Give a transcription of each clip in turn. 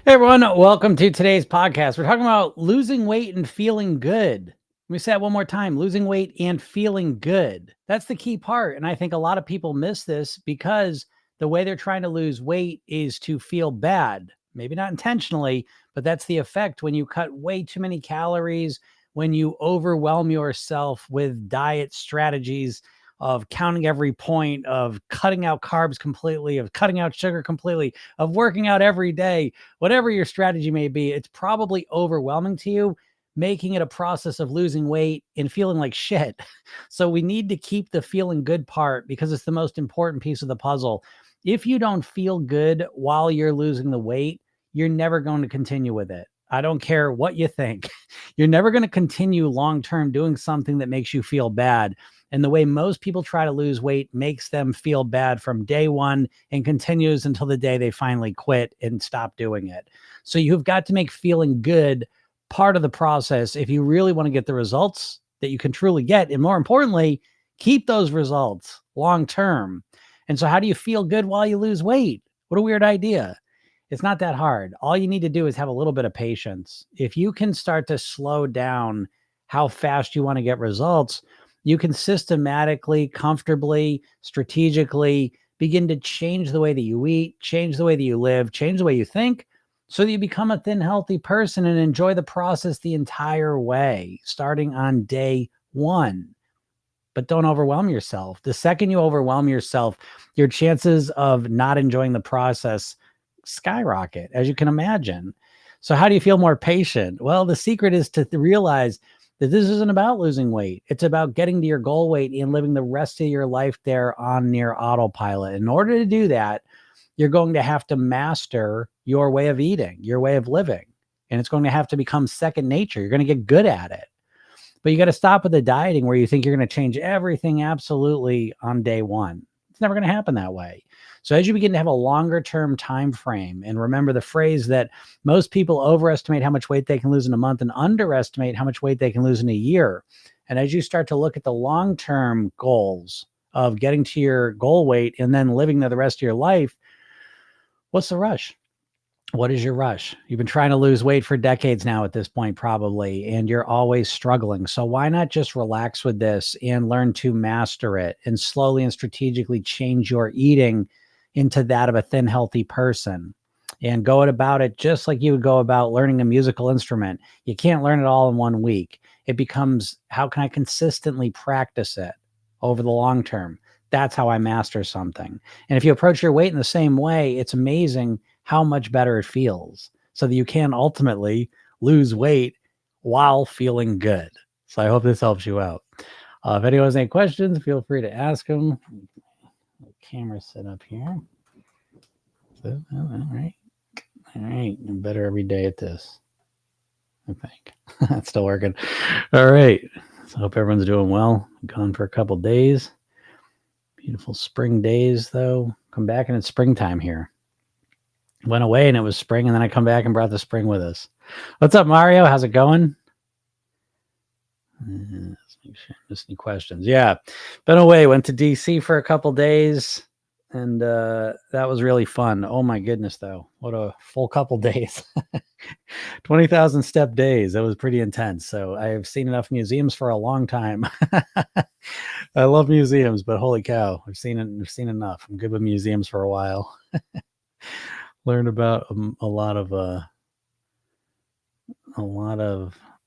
Hey everyone, welcome to today's podcast. We're talking about losing weight and feeling good. Let me say that one more time, losing weight and feeling good. That's the key part. And I think a lot of people miss this because the way they're trying to lose weight is to feel bad. Maybe not intentionally, but that's the effect when you cut way too many calories, when you overwhelm yourself with diet strategies of counting every point, of cutting out carbs completely, of cutting out sugar completely, of working out every day. Whatever your strategy may be, it's probably overwhelming to you, making it a process of losing weight and feeling like shit. So we need to keep the feeling good part because it's the most important piece of the puzzle. If you don't feel good while you're losing the weight, you're never going to continue with it. I don't care what you think. You're never going to continue long term doing something that makes you feel bad. And the way most people try to lose weight makes them feel bad from day one and continues until the day they finally quit and stop doing it. So you've got to make feeling good part of the process if you really want to get the results that you can truly get. And more importantly, keep those results long term. And so, how do you feel good while you lose weight? What a weird idea. It's not that hard. All you need to do is have a little bit of patience. If you can start to slow down how fast you want to get results, you can systematically, comfortably, strategically begin to change the way that you eat, change the way that you live, change the way you think, so that you become a thin, healthy person and enjoy the process the entire way, starting on day one. But don't overwhelm yourself. The second you overwhelm yourself, your chances of not enjoying the process skyrocket, as you can imagine. So, how do you feel more patient? Well, the secret is to realize that this isn't about losing weight. It's about getting to your goal weight and living the rest of your life there on near autopilot. In order to do that, you're going to have to master your way of eating, your way of living, and it's going to have to become second nature. You're going to get good at it. But you got to stop with the dieting where you think you're going to change everything absolutely on day one. It's never going to happen that way. So as you begin to have a longer term time frame, and remember the phrase that most people overestimate how much weight they can lose in a month and underestimate how much weight they can lose in a year. And as you start to look at the long term goals of getting to your goal weight and then living there the rest of your life, what's the rush? What is your rush? You've been trying to lose weight for decades now at this point, probably, and you're always struggling. So why not just relax with this and learn to master it and slowly and strategically change your eating into that of a thin, healthy person and go about it just like you would go about learning a musical instrument. You can't learn it all in 1 week. It becomes, how can I consistently practice it over the long term? That's how I master something. And if you approach your weight in the same way, it's amazing how much better it feels so that you can ultimately lose weight while feeling good. So I hope this helps you out. If anyone has any questions, feel free to ask them. The camera set up here. So, all right. All right. I'm better every day at this, I think. That's still working. All right. So I hope everyone's doing well. Gone for a couple days. Beautiful spring days, though. Come back and it's springtime here. Went away and it was spring, and then I come back and brought the spring with us. What's up, Mario? How's it going? Let's make sure I missed any questions. Yeah, been away. Went to DC for a couple days, and that was really fun. Oh my goodness, though, what a full couple days. 20,000 step days. That was pretty intense. So I have seen enough museums for a long time. I love museums, but holy cow, I've seen enough. I'm good with museums for a while. Learned about a lot of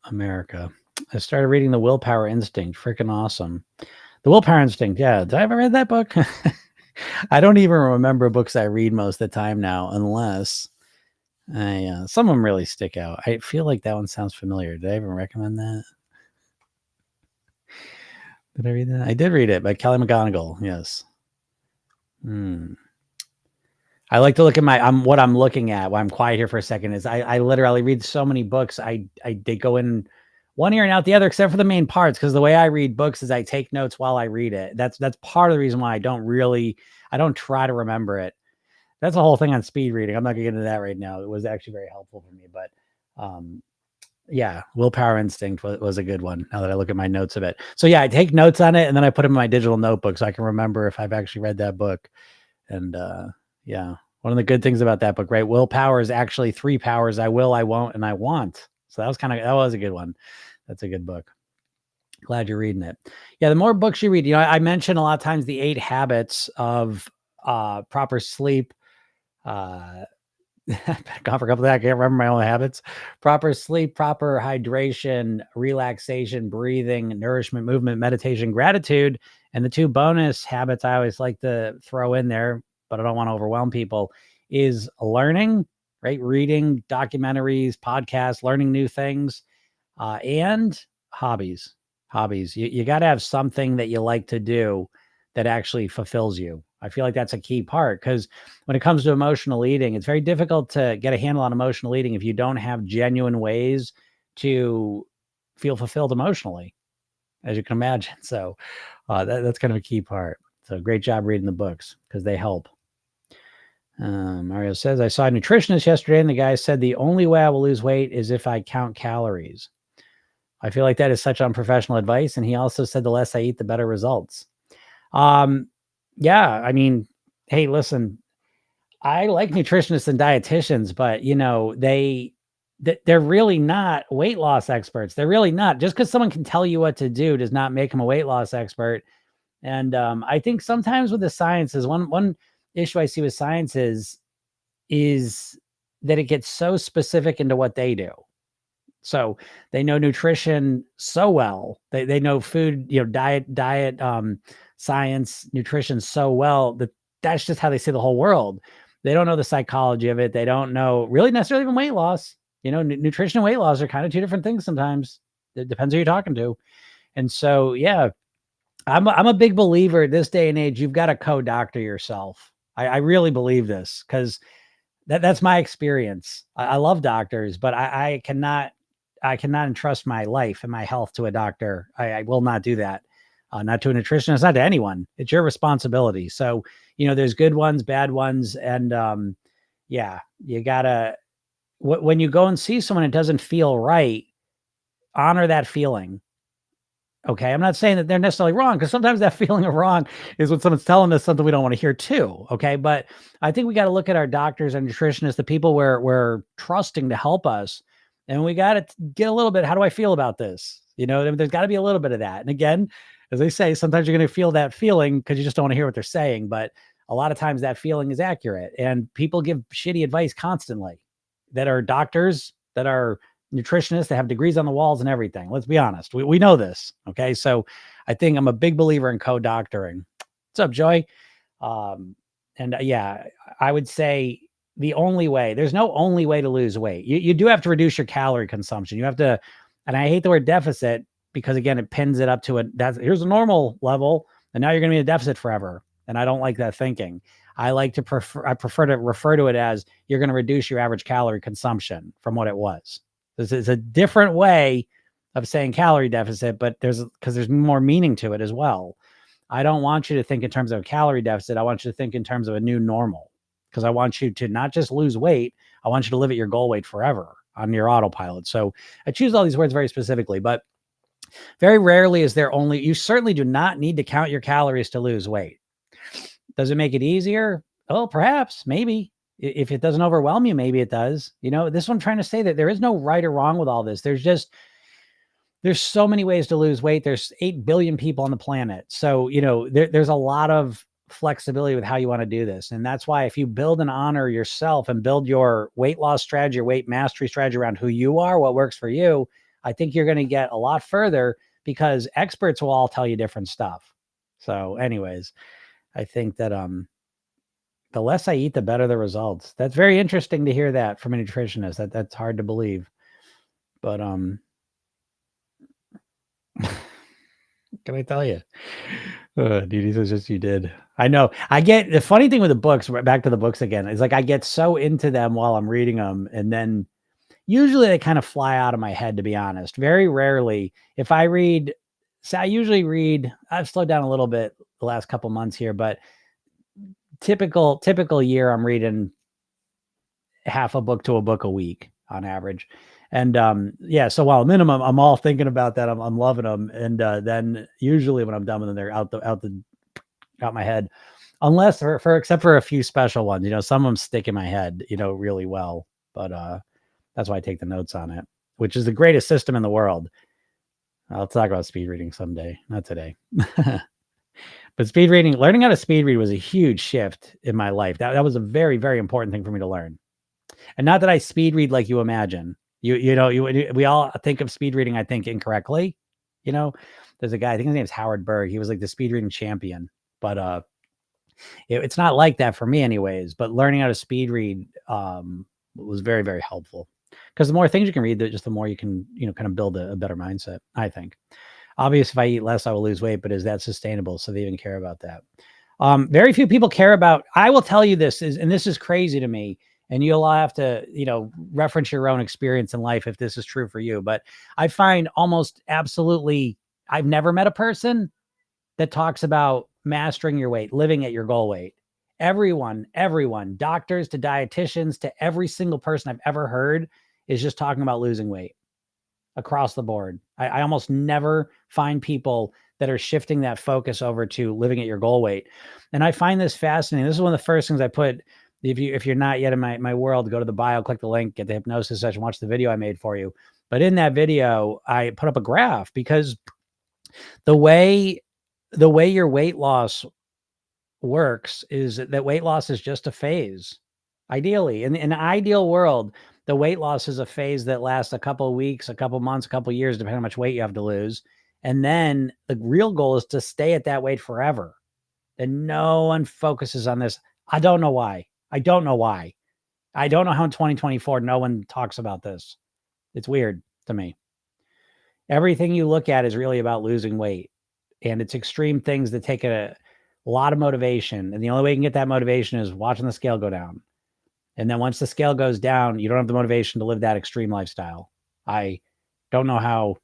America. I started reading The Willpower Instinct. Freaking awesome. The Willpower Instinct. Yeah. Did I ever read that book? I don't even remember books I read most of the time now, unless some of them really stick out. I feel like that one sounds familiar. Did I even recommend that? Did I read that? I did read it by Kelly McGonigal. Yes. I like to look at what I'm looking at while I'm quiet here for a second is I literally read so many books. They go in one ear and out the other, except for the main parts. Cause the way I read books is I take notes while I read it. That's part of the reason why I don't try to remember it. That's a whole thing on speed reading. I'm not gonna get into that right now. It was actually very helpful for me, but, yeah, Willpower Instinct was a good one now that I look at my notes of it. So yeah, I take notes on it and then I put them in my digital notebook so I can remember if I've actually read that book. And, yeah, One of the good things about that book, right? Willpower is actually 3 powers: I will, I won't, and I want. So that was a good one. That's a good book. Glad you're reading it. Yeah, the more books you read, I mentioned a lot of times the 8 habits of proper sleep. Gone for a couple of that. I can't remember my own habits. Proper sleep, proper hydration, relaxation, breathing, nourishment, movement, meditation, gratitude. And the 2 bonus habits I always like to throw in there, but I don't want to overwhelm people, is learning, right? Reading documentaries, podcasts, learning new things, and hobbies. Hobbies. You got to have something that you like to do that actually fulfills you. I feel like that's a key part, because when it comes to emotional eating, it's very difficult to get a handle on emotional eating if you don't have genuine ways to feel fulfilled emotionally, as you can imagine. So that's kind of a key part. So great job reading the books, because they help. Mario says, I saw a nutritionist yesterday, and the guy said the only way I will lose weight is if I count calories. I feel like that is such unprofessional advice. And he also said the less I eat, the better results. Yeah, I mean, hey, listen, I like nutritionists and dietitians, but they're really not weight loss experts. They're really not. Just because someone can tell you what to do does not make them a weight loss expert. And I think sometimes with the sciences, one issue I see with science is that it gets so specific into what they do. So they know nutrition so well. They know food, diet, science, nutrition so well that that's just how they see the whole world. They don't know the psychology of it. They don't know really necessarily even weight loss. Nutrition and weight loss are kind of 2 different things sometimes. It depends who you're talking to. And so, yeah, I'm a big believer at this day and age, you've got to co-doctor yourself. I really believe this, because that's my experience. I love doctors, but I cannot entrust my life and my health to a doctor. I will not do that. Not to a nutritionist, not to anyone. It's your responsibility. So, there's good ones, bad ones. And yeah, you gotta, when you go and see someone, it doesn't feel right, honor that feeling. Okay. I'm not saying that they're necessarily wrong, because sometimes that feeling of wrong is when someone's telling us something we don't want to hear too. Okay. But I think we got to look at our doctors and nutritionists, the people we're trusting to help us. And we got to get a little bit, how do I feel about this? There's got to be a little bit of that. And again, as they say, sometimes you're going to feel that feeling because you just don't want to hear what they're saying. But a lot of times that feeling is accurate, and people give shitty advice constantly, that are doctors, that are nutritionists that have degrees on the walls and everything. Let's be honest. We know this. Okay. So I think I'm a big believer in co-doctoring. What's up, Joy? Yeah, I would say there's no only way to lose weight. You do have to reduce your calorie consumption. You have to, and I hate the word deficit, because again, it pins it up to here's a normal level, and now you're going to be in a deficit forever. And I don't like that thinking. I prefer to refer to it as you're going to reduce your average calorie consumption from what it was. This is a different way of saying calorie deficit, but there's more meaning to it as well. I don't want you to think in terms of a calorie deficit. I want you to think in terms of a new normal, because I want you to not just lose weight. I want you to live at your goal weight forever on your autopilot. So I choose all these words very specifically, but very rarely is there you certainly do not need to count your calories to lose weight. Does it make it easier? Oh, perhaps, maybe. If it doesn't overwhelm you, maybe it does. This is what I'm trying to say, that there is no right or wrong with all this. There's so many ways to lose weight. There's 8 billion people on the planet. So, there's a lot of flexibility with how you want to do this. And that's why if you build and honor yourself and build your weight loss strategy, your weight mastery strategy around who you are, what works for you, I think you're going to get a lot further, because experts will all tell you different stuff. So anyways, I think that, the less I eat, the better the results. That's very interesting to hear that from a nutritionist. That's hard to believe. But can I tell you? Dude, says just you did. I know. I get the funny thing with the books, back to the books again, is like I get so into them while I'm reading them, and then usually they kind of fly out of my head, to be honest. Very rarely. If I read, so I usually read, I've slowed down a little bit the last couple months here, but typical year, I'm reading half a book to a book a week on average. And yeah, so while minimum, I'm all thinking about that. I'm loving them. And then usually when I'm done with them, they're out the out my head, unless except for a few special ones. Some of them stick in my head, really well. But that's why I take the notes on it, which is the greatest system in the world. I'll talk about speed reading someday, not today. But speed reading, learning how to speed read was a huge shift in my life. That was a very, very important thing for me to learn. And not that I speed read like you imagine. We all think of speed reading, I think, incorrectly. There's a guy, I think his name is Howard Berg. He was like the speed reading champion. But it's not like that for me anyways. But learning how to speed read was very, very helpful. Because the more things you can read, just the more you can, kind of build a better mindset, I think. Obviously, if I eat less, I will lose weight, but is that sustainable? So they even care about that. Very few people care about, I will tell you this and this is crazy to me, and you'll all have to, reference your own experience in life if this is true for you. But I find almost absolutely, I've never met a person that talks about mastering your weight, living at your goal weight. Everyone, doctors to dietitians to every single person I've ever heard is just talking about losing weight across the board. I almost never find people that are shifting that focus over to living at your goal weight. And I find this fascinating. This is one of the first things I put. If you're not yet in my world, go to the bio, click the link, get the hypnosis session, watch the video I made for you. But in that video, I put up a graph because the way your weight loss works is that weight loss is just a phase. Ideally, in an ideal world, the weight loss is a phase that lasts a couple of weeks, a couple of months, a couple of years, depending on how much weight you have to lose. And then the real goal is to stay at that weight forever. And no one focuses on this. I don't know why. I don't know how in 2024, no one talks about this. It's weird to me. Everything you look at is really about losing weight. And it's extreme things that take a lot of motivation. And the only way you can get that motivation is watching the scale go down. And then once the scale goes down, you don't have the motivation to live that extreme lifestyle. I don't know how.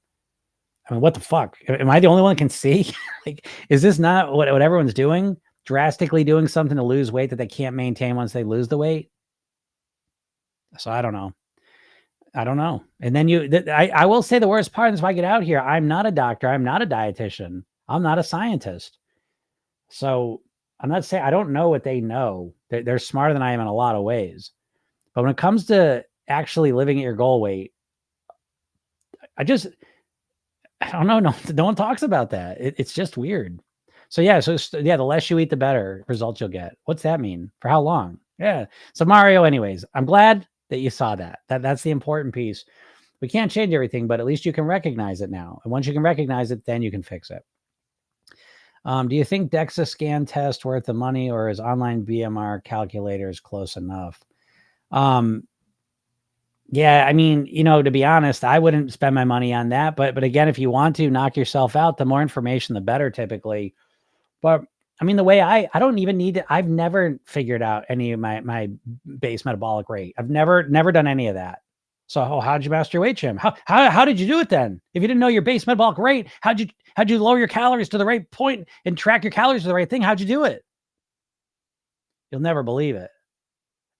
I mean, what the fuck? Am I the only one that can see? Like, is this not what everyone's doing? Drastically doing something to lose weight that they can't maintain once they lose the weight? So I don't know. And then I will say the worst part is if I get out here, I'm not a doctor. I'm not a dietitian. I'm not a scientist. So I'm not saying I don't know what they know. They're smarter than I am in a lot of ways. But when it comes to actually living at your goal weight, I don't know. No one talks about that. It's just weird. So the less you eat, the better results you'll get. What's that mean? For how long? Yeah. So Mario, anyways, I'm glad that you saw that. That's the important piece. We can't change everything, but at least you can recognize it now. And once you can recognize it, then you can fix it. Do you think DEXA scan test worth the money, or is online BMR calculators close enough? Yeah, I mean, to be honest, I wouldn't spend my money on that. But again, if you want to knock yourself out, the more information, the better typically. But I mean, the way I don't even need it. I've never figured out any of my base metabolic rate. I've never done any of that. So how did you master your weight, Jim? How did you do it then? If you didn't know your base metabolic rate, how'd you lower your calories to the right point and track your calories to the right thing? How'd you do it? You'll never believe it.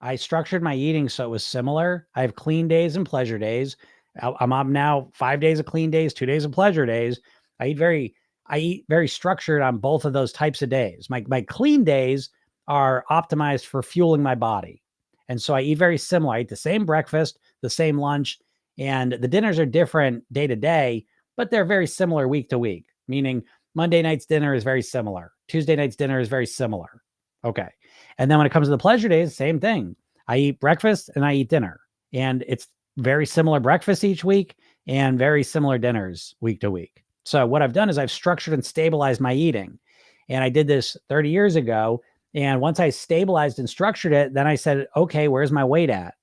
I structured my eating so it was similar. I have clean days and pleasure days. I'm up now 5 days of clean days, 2 days of pleasure days. I eat very structured on both of those types of days. My clean days are optimized for fueling my body. And so I eat very similar. I eat the same breakfast, the same lunch, and the dinners are different day to day, but they're very similar week to week, meaning Monday night's dinner is very similar. Tuesday night's dinner is very similar. Okay. And then when it comes to the pleasure days, same thing. I eat breakfast and I eat dinner, and it's very similar breakfast each week and very similar dinners week to week. So what I've done is I've structured and stabilized my eating. And I did this 30 years ago. And once I stabilized and structured it, then I said, okay, where's my weight at?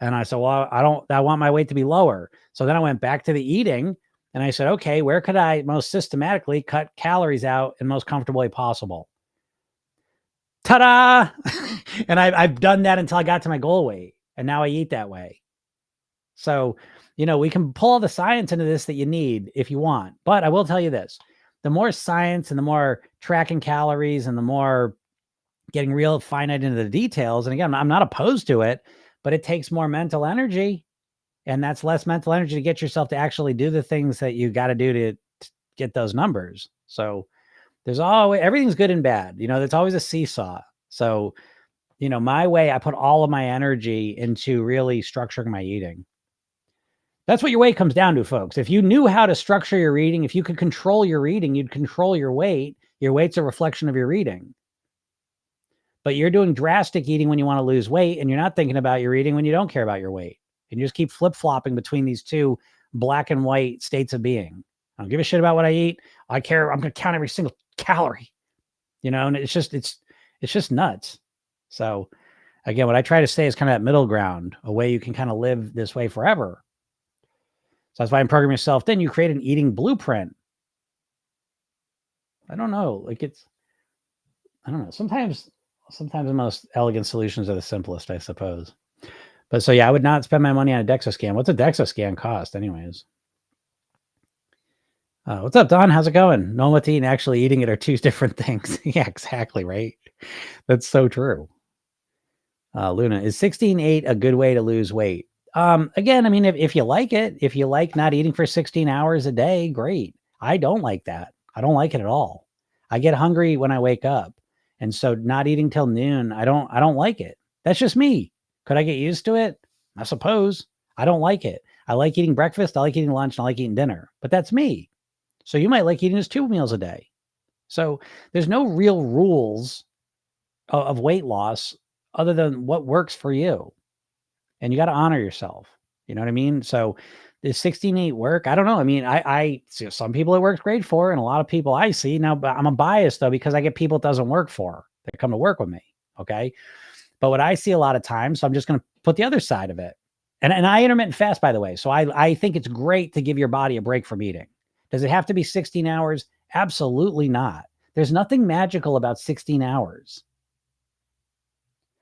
And I said, well, I want my weight to be lower. So then I went back to the eating and I said, okay, where could I most systematically cut calories out in the most comfortable way possible? Ta-da! And I've done that until I got to my goal weight. And now I eat that way. So, we can pull all the science into this that you need if you want. But I will tell you this, the more science and the more tracking calories and the more getting real finite into the details. And again, I'm not opposed to it, but it takes more mental energy, and that's less mental energy to get yourself to actually do the things that you got to do to get those numbers. So There's always, everything's good and bad. There's always a seesaw. So, my way, I put all of my energy into really structuring my eating. That's what your weight comes down to, folks. If you knew how to structure your eating, if you could control your eating, you'd control your weight. Your weight's a reflection of your eating. But you're doing drastic eating when you want to lose weight, and you're not thinking about your eating when you don't care about your weight. And you just keep flip-flopping between these two black and white states of being. I don't give a shit about what I eat. I care. I'm going to count every single calorie, and it's just nuts. So again, what I try to say is kind of that middle ground, a way you can kind of live this way forever. So that's why I'm programming yourself. Then you create an eating blueprint. I don't know. I don't know. Sometimes the most elegant solutions are the simplest, I suppose. But so, yeah, I would not spend my money on a DEXA scan. What's a DEXA scan cost anyways? What's up, Don? How's it going? Knowing what to eat and actually eating it are two different things. Yeah, exactly. Right. That's so true. Luna, is 16-8 a good way to lose weight? Again, I mean, if you like it, if you like not eating for 16 hours a day, great. I don't like that. I don't like it at all. I get hungry when I wake up. And so not eating till noon, I don't like it. That's just me. Could I get used to it? I suppose. I don't like it. I like eating breakfast. I like eating lunch. And I like eating dinner, but that's me. So you might like eating just 2 meals a day. So there's no real rules of weight loss other than what works for you. And you got to honor yourself. You know what I mean? So does 16-8 work? I don't know. I mean, I see some people it works great for, and a lot of people I see now, but I'm a bias though, because I get people it doesn't work for. They come to work with me. Okay. But what I see a lot of times, so I'm just going to put the other side of it. And I intermittent fast, by the way. So I think it's great to give your body a break from eating. Does it have to be 16 hours? Absolutely not. There's nothing magical about 16 hours.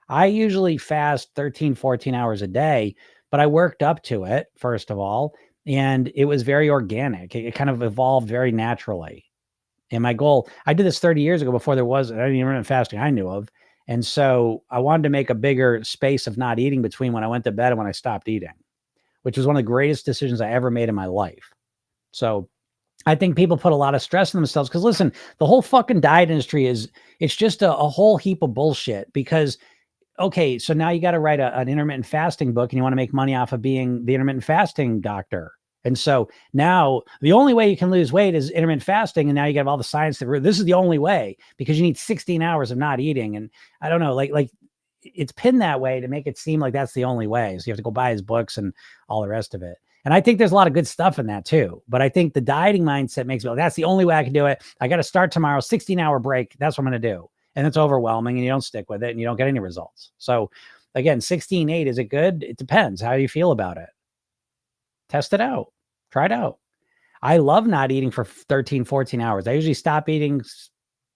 I usually fast 13, 14 hours a day, but I worked up to it, first of all, and it was very organic. It kind of evolved very naturally. And my goal, I did this 30 years ago before there was any intermittent fasting I knew of. And so I wanted to make a bigger space of not eating between when I went to bed and when I stopped eating, which was one of the greatest decisions I ever made in my life. So I think people put a lot of stress on themselves because listen, the whole fucking diet industry it's just a whole heap of bullshit because okay, so now you got to write an intermittent fasting book and you want to make money off of being the intermittent fasting doctor. And so now the only way you can lose weight is intermittent fasting. And now you got all the science that this is the only way because you need 16 hours of not eating. And I don't know, like it's pinned that way to make it seem like that's the only way. So you have to go buy his books and all the rest of it. And I think there's a lot of good stuff in that too. But I think the dieting mindset makes me like, that's the only way I can do it. I got to start tomorrow, 16-hour break. That's what I'm going to do. And it's overwhelming and you don't stick with it and you don't get any results. So again, 16-8, is it good? It depends. How do you feel about it? Test it out. Try it out. I love not eating for 13, 14 hours. I usually stop eating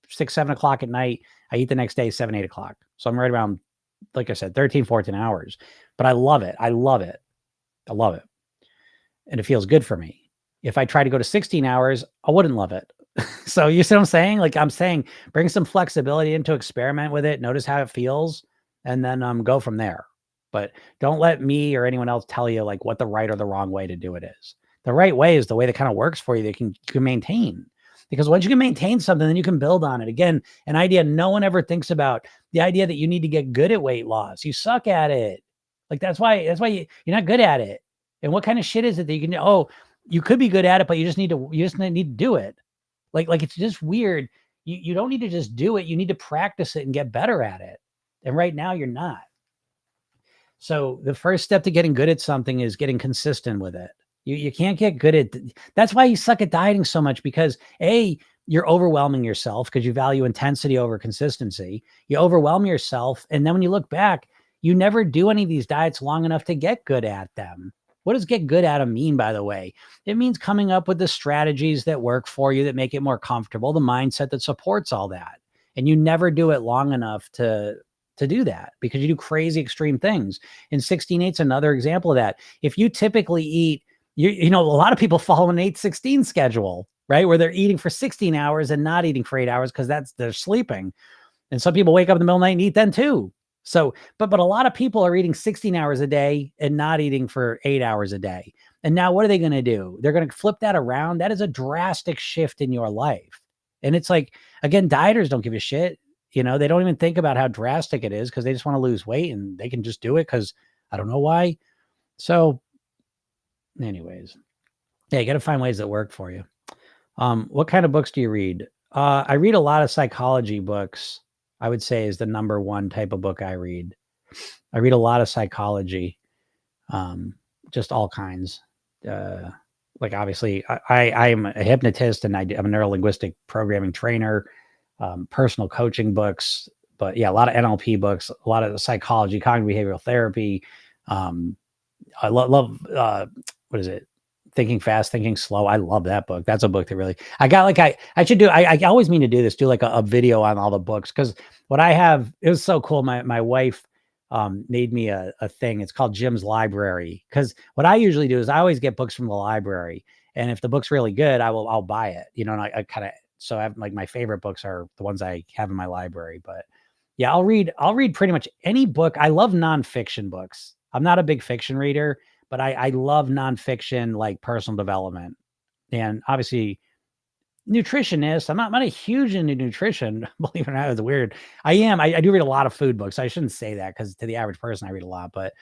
6, 7 o'clock at night. I eat the next day, 7, 8 o'clock. So I'm right around, like I said, 13, 14 hours. But I love it. I love it. I love it. And it feels good for me. If I try to go to 16 hours, I wouldn't love it. So you see what I'm saying? Like I'm saying, bring some flexibility into experiment with it. Notice how it feels and then go from there. But don't let me or anyone else tell you like what the right or the wrong way to do it is. The right way is the way that kind of works for you that you can maintain. Because once you can maintain something, then you can build on it. Again, an idea no one ever thinks about, the idea that you need to get good at weight loss. You suck at it. Like that's why you're not good at it. And what kind of shit is it that you can do? Oh, you could be good at it, but you just need to do it. Like it's just weird. You don't need to just do it. You need to practice it and get better at it. And right now you're not. So the first step to getting good at something is getting consistent with it. You can't get good at, that's why you suck at dieting so much because you're overwhelming yourself because you value intensity over consistency. You overwhelm yourself. And then when you look back, you never do any of these diets long enough to get good at them. What does get good at them mean, by the way? It means coming up with the strategies that work for you, that make it more comfortable, the mindset that supports all that. And you never do it long enough to do that because you do crazy extreme things. And 16-8 is another example of that. If you typically eat, a lot of people follow an 8-16 schedule, right? Where they're eating for 16 hours and not eating for 8 hours because they're sleeping. And some people wake up in the middle of the night and eat then too. So, but a lot of people are eating 16 hours a day and not eating for 8 hours a day. And now what are they going to do? They're going to flip that around. That is a drastic shift in your life. And it's like, again, dieters don't give a shit. They don't even think about how drastic it is because they just want to lose weight and they can just do it because I don't know why. So, anyways, yeah, you got to find ways that work for you. What kind of books do you read? I read a lot of psychology books. I would say is the number one type of book I read. I read a lot of psychology, just all kinds. Like obviously, I am a hypnotist and I'm a neuro-linguistic programming trainer. Personal coaching books, but yeah, a lot of NLP books, a lot of psychology, cognitive behavioral therapy. I love what is it? Thinking Fast, Thinking Slow. I love that book. That's a book that really I got like I should do. I always mean to do this. Do like a video on all the books because what I have it was so cool. My wife made me a thing. It's called Jim's Library because what I usually do is I always get books from the library, and if the book's really good, I'll buy it. And I kind of so I have like my favorite books are the ones I have in my library. But yeah, I'll read pretty much any book. I love nonfiction books. I'm not a big fiction reader, but I love nonfiction, like personal development. And obviously, nutritionist. I'm not a huge into nutrition, believe it or not. It's weird. I am. I do read a lot of food books. I shouldn't say that because to the average person, I read a lot, but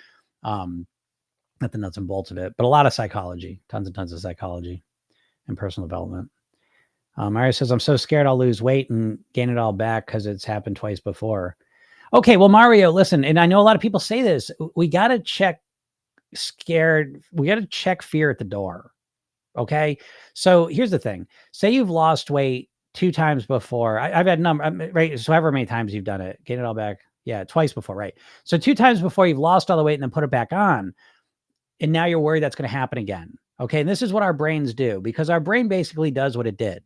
not the nuts and bolts of it, but a lot of psychology, tons and tons of psychology and personal development. Mario says, I'm so scared I'll lose weight and gain it all back because it's happened twice before. Okay, well, Mario, listen, and I know a lot of people say this. We got to check scared. We got to check fear at the door. Okay. So here's the thing. Say you've lost weight 2 times before. I've had right. So however many times you've done it, gain it all back. Yeah. Twice before. Right. So 2 times before you've lost all the weight and then put it back on. And now you're worried that's going to happen again. Okay. And this is what our brains do because our brain basically does what it did.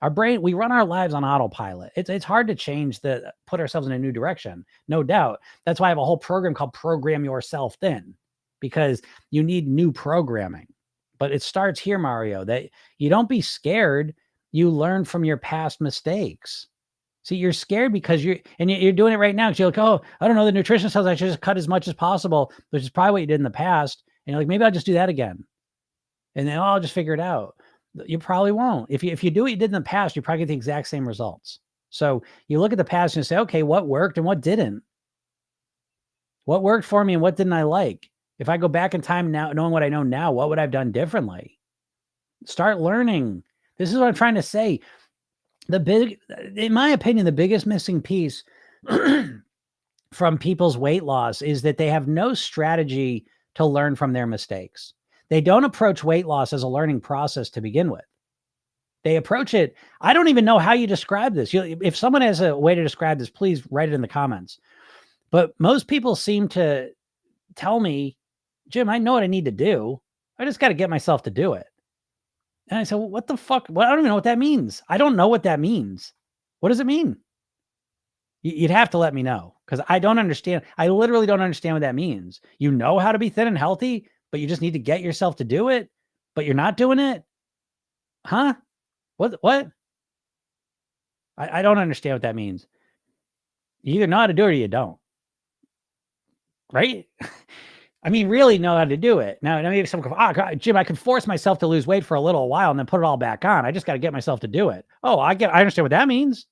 Our brain, we run our lives on autopilot. It's hard to change put ourselves in a new direction. No doubt. That's why I have a whole program called Program Yourself Thin because you need new programming. But it starts here, Mario, that you don't be scared. You learn from your past mistakes. See, you're scared because you're doing it right now. Because you're like, oh, I don't know. The nutrition says I should just cut as much as possible, which is probably what you did in the past. And you're like, maybe I'll just do that again. And then I'll just figure it out. You probably won't. If you do what you did in the past, you probably get the exact same results. So you look at the past and you say, okay, what worked and what didn't? What worked for me and what didn't I like? If I go back in time now, knowing what I know now, what would I have done differently? Start learning. This is what I'm trying to say. In my opinion, the biggest missing piece from people's weight loss is that they have no strategy to learn from their mistakes. They don't approach weight loss as a learning process to begin with. They approach it. I don't even know how you describe this. If someone has a way to describe this, please write it in the comments. But most people seem to tell me, Jim, I know what I need to do. I just got to get myself to do it. And I said, well, what the fuck? Well, I don't even know what that means. I don't know what that means. What does it mean? You'd have to let me know because I don't understand. I literally don't understand what that means. You know how to be thin and healthy, but you just need to get yourself to do it, but you're not doing it. Huh? What? I don't understand what that means. You either know how to do it or you don't. Right? I mean, really know how to do it. Now maybe someone goes, Jim, I can force myself to lose weight for a little while and then put it all back on. I just got to get myself to do it. Oh, I understand what that means.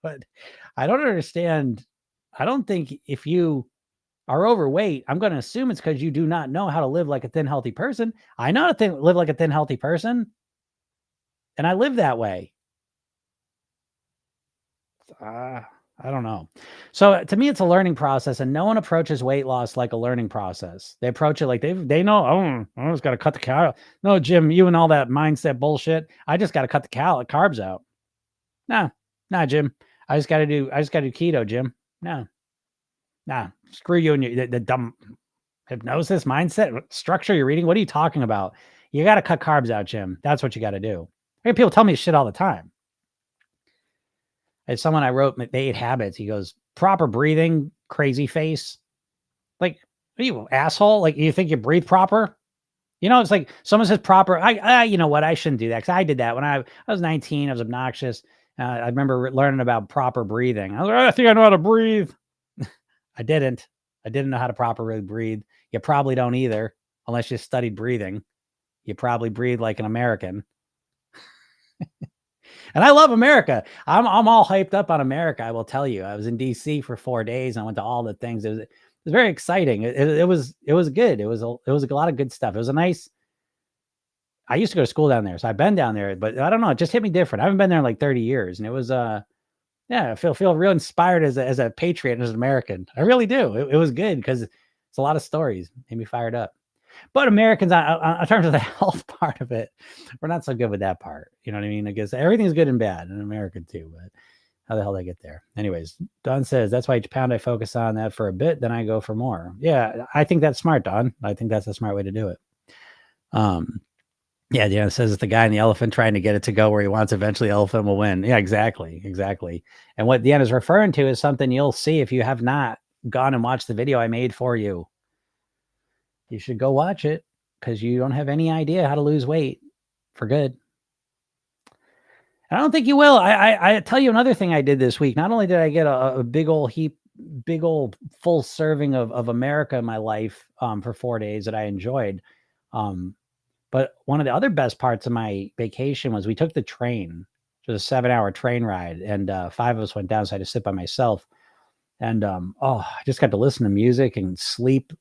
But I don't understand. I don't think if you are overweight, I'm going to assume it's because you do not know how to live like a thin, healthy person. I know how to live like a thin, healthy person. And I live that way. I don't know. So to me, it's a learning process, and no one approaches weight loss like a learning process. They approach it like they know, oh, I just got to cut the calories. No, Jim, you and all that mindset bullshit. I just got to cut the carbs out. Nah, Jim. I just got to do keto, Jim. No, screw you and the dumb hypnosis mindset structure you're reading. What are you talking about? You got to cut carbs out, Jim. That's what you got to do. I get people tell me shit all the time. As someone I wrote, The 8 Habits, he goes, proper breathing, crazy face. Like, are you asshole? Like, you think you breathe proper? It's like someone says proper. You know what? I shouldn't do that because I did that when I was 19. I was obnoxious. I remember learning about proper breathing. I was like, I think I know how to breathe. I didn't. I didn't know how to properly breathe. You probably don't either, unless you studied breathing. You probably breathe like an American. And I love America. I'm all hyped up on America. I will tell you, I was in DC for 4 days. I went to all the things. It was very exciting. It was good. It was a lot of good stuff. It was a nice. I used to go to school down there, so I've been down there, but I don't know. It just hit me different. I haven't been there in like 30 years, and it was yeah, I feel real inspired as a patriot and as an American. I really do. It was good because it's a lot of stories. Made me fired up. But Americans, in terms of the health part of it, we're not so good with that part. You know what I mean? I guess everything's good and bad in America too. But how the hell did I get there? Anyways, Don says that's why each pound I focus on that for a bit, then I go for more. Yeah, I think that's smart, Don. I think that's a smart way to do it. Yeah, it says it's the guy and the elephant trying to get it to go where he wants. Eventually, the elephant will win. Yeah, exactly. And what Deanna is referring to is something you'll see if you have not gone and watched the video I made for you. You should go watch it because you don't have any idea how to lose weight for good. I don't think you will. I tell you another thing I did this week. Not only did I get a big old full serving of America in my life for 4 days that I enjoyed. But one of the other best parts of my vacation was we took the train. It was a 7-hour train ride, and 5 of us went down, so I had to sit by myself. And I just got to listen to music and sleep.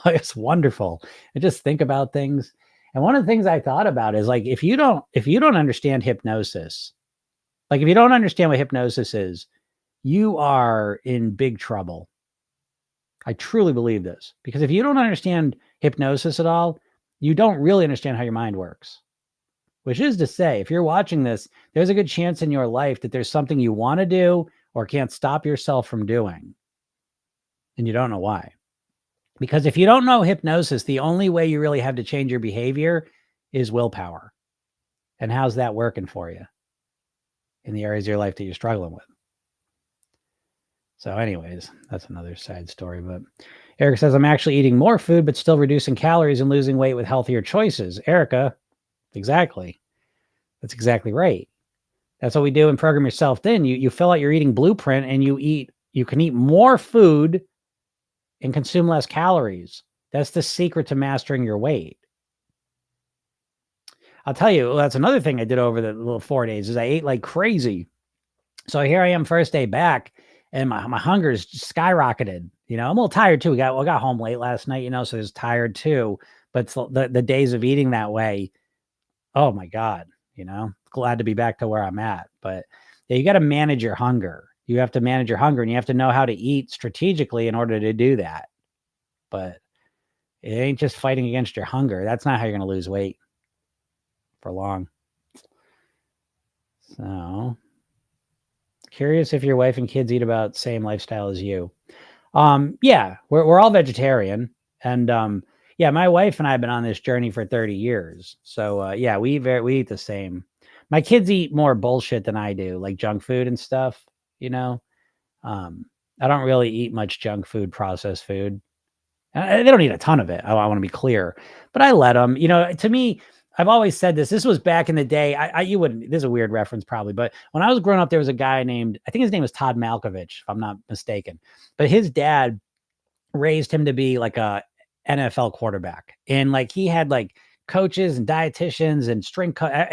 It's wonderful. And just think about things. And one of the things I thought about is like if you don't understand hypnosis, like if you don't understand what hypnosis is, you are in big trouble. I truly believe this because if you don't understand hypnosis at all, you don't really understand how your mind works. Which is to say, if you're watching this, there's a good chance in your life that there's something you want to do or can't stop yourself from doing. And you don't know why. Because if you don't know hypnosis, the only way you really have to change your behavior is willpower. And how's that working for you in the areas of your life that you're struggling with? So anyways, that's another side story. But Erica says, I'm actually eating more food, but still reducing calories and losing weight with healthier choices. Erica, exactly. That's exactly right. That's what we do in Program Yourself Thin. You fill out your eating blueprint and you can eat more food and consume less calories. That's the secret to mastering your weight. I'll tell you, that's another thing I did over the little 4 days is I ate like crazy. So here I am first day back and my hunger is skyrocketed. I'm a little tired too. I got home late last night, so I was tired too. But the days of eating that way, oh my God, glad to be back to where I'm at. But yeah, you got to manage your hunger. You have to manage your hunger and you have to know how to eat strategically in order to do that. But it ain't just fighting against your hunger. That's not how you're going to lose weight for long. So curious if your wife and kids eat about the same lifestyle as you. Yeah, we're all vegetarian. And yeah, my wife and I have been on this journey for 30 years. So yeah, we eat the same. My kids eat more bullshit than I do, like junk food and stuff, I don't really eat much junk food, processed food. They don't eat a ton of it. I want to be clear, but I let them. To me, I've always said this. This was back in the day. You wouldn't. This is a weird reference, probably, but when I was growing up, there was a guy named, I think his name was Todd Malkovich, if I'm not mistaken. But his dad raised him to be like a NFL quarterback, and like he had like coaches and dietitians and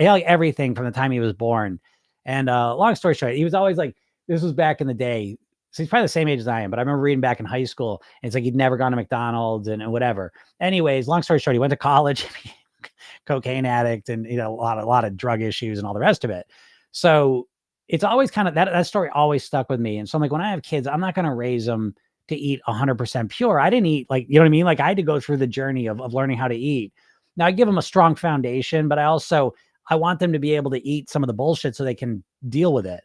like everything from the time he was born. And long story short, he was always like, this was back in the day. So he's probably the same age as I am, but I remember reading back in high school, and it's like he'd never gone to McDonald's and whatever. Anyways, long story short, he went to college, cocaine addict, and a lot of drug issues and all the rest of it. So it's always kind of that story always stuck with me. And so I'm like, when I have kids, I'm not going to raise them to eat 100% pure. I didn't eat like, you know what I mean? Like I had to go through the journey of learning how to eat. Now I give them a strong foundation, but I want them to be able to eat some of the bullshit so they can deal with it,